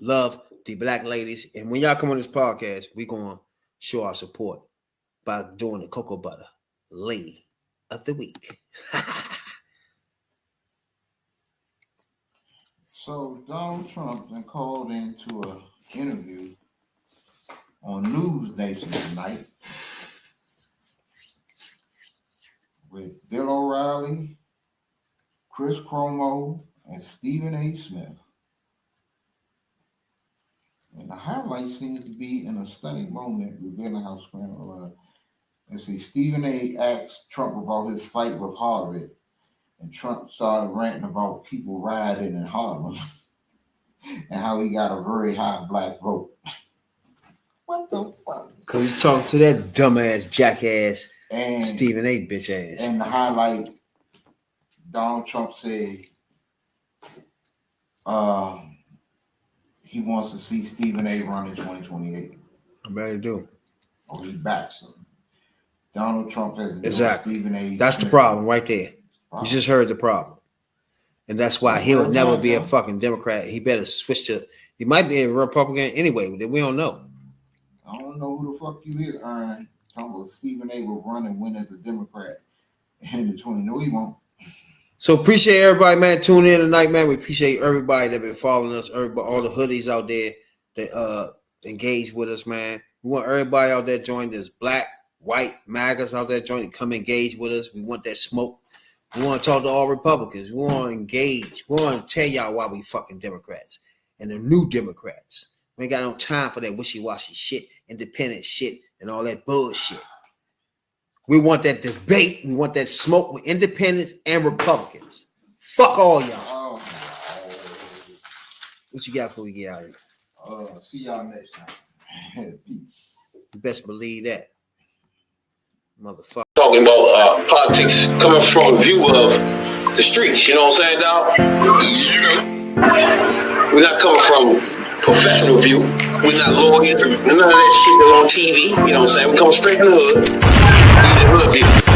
love the black ladies. And when y'all come on this podcast, we're going to show our support by doing the Cocoa Butter Lady of the Week. So Donald Trump then called into an interview on News Nation tonight with Bill O'Reilly, Chris Cuomo, and Stephen A. Smith. And the highlight seems to be in a stunning moment revealing how scrambled. Let's see, Stephen A. asked Trump about his fight with Harvard, and Trump started ranting about people rioting in Harlem and how he got a very high black vote. What the fuck? Because he's talking to that dumbass, jackass, and Stephen A. bitch ass. And the highlight, Donald Trump said he wants to see Stephen A. run in 2028. I better do. Oh, he backs him. Donald Trump has exactly. Stephen A. That's the problem right there. You just heard the problem. And that's why he'll never be a fucking Democrat. He better switch to, he might be a Republican anyway, that we don't know. I don't know who the fuck you is, Aaron. Talking about Stephen A. will run and win as a Democrat in the 20. No, he won't. So appreciate everybody, man. Tune in tonight, man. We appreciate everybody that been following us, everybody, all the hoodies out there that engage with us, man. We want everybody out there join this black, white MAGAs out there join, come engage with us. We want that smoke. We want to talk to all Republicans. We want to engage. We want to tell y'all why we fucking Democrats and the new Democrats. We ain't got no time for that wishy-washy shit, independent shit, and all that bullshit. We want that debate. We want that smoke with independents and Republicans. Fuck all y'all. What you got before we get out of here? See y'all next time. Peace. You best believe that. Motherfucker. Talking about politics coming from a view of the streets, you know what I'm saying, dog? We're not coming from a professional view. We're not lawyers. None of that shit that's on TV. You know what I'm saying? We come straight from the hood. We the hood people.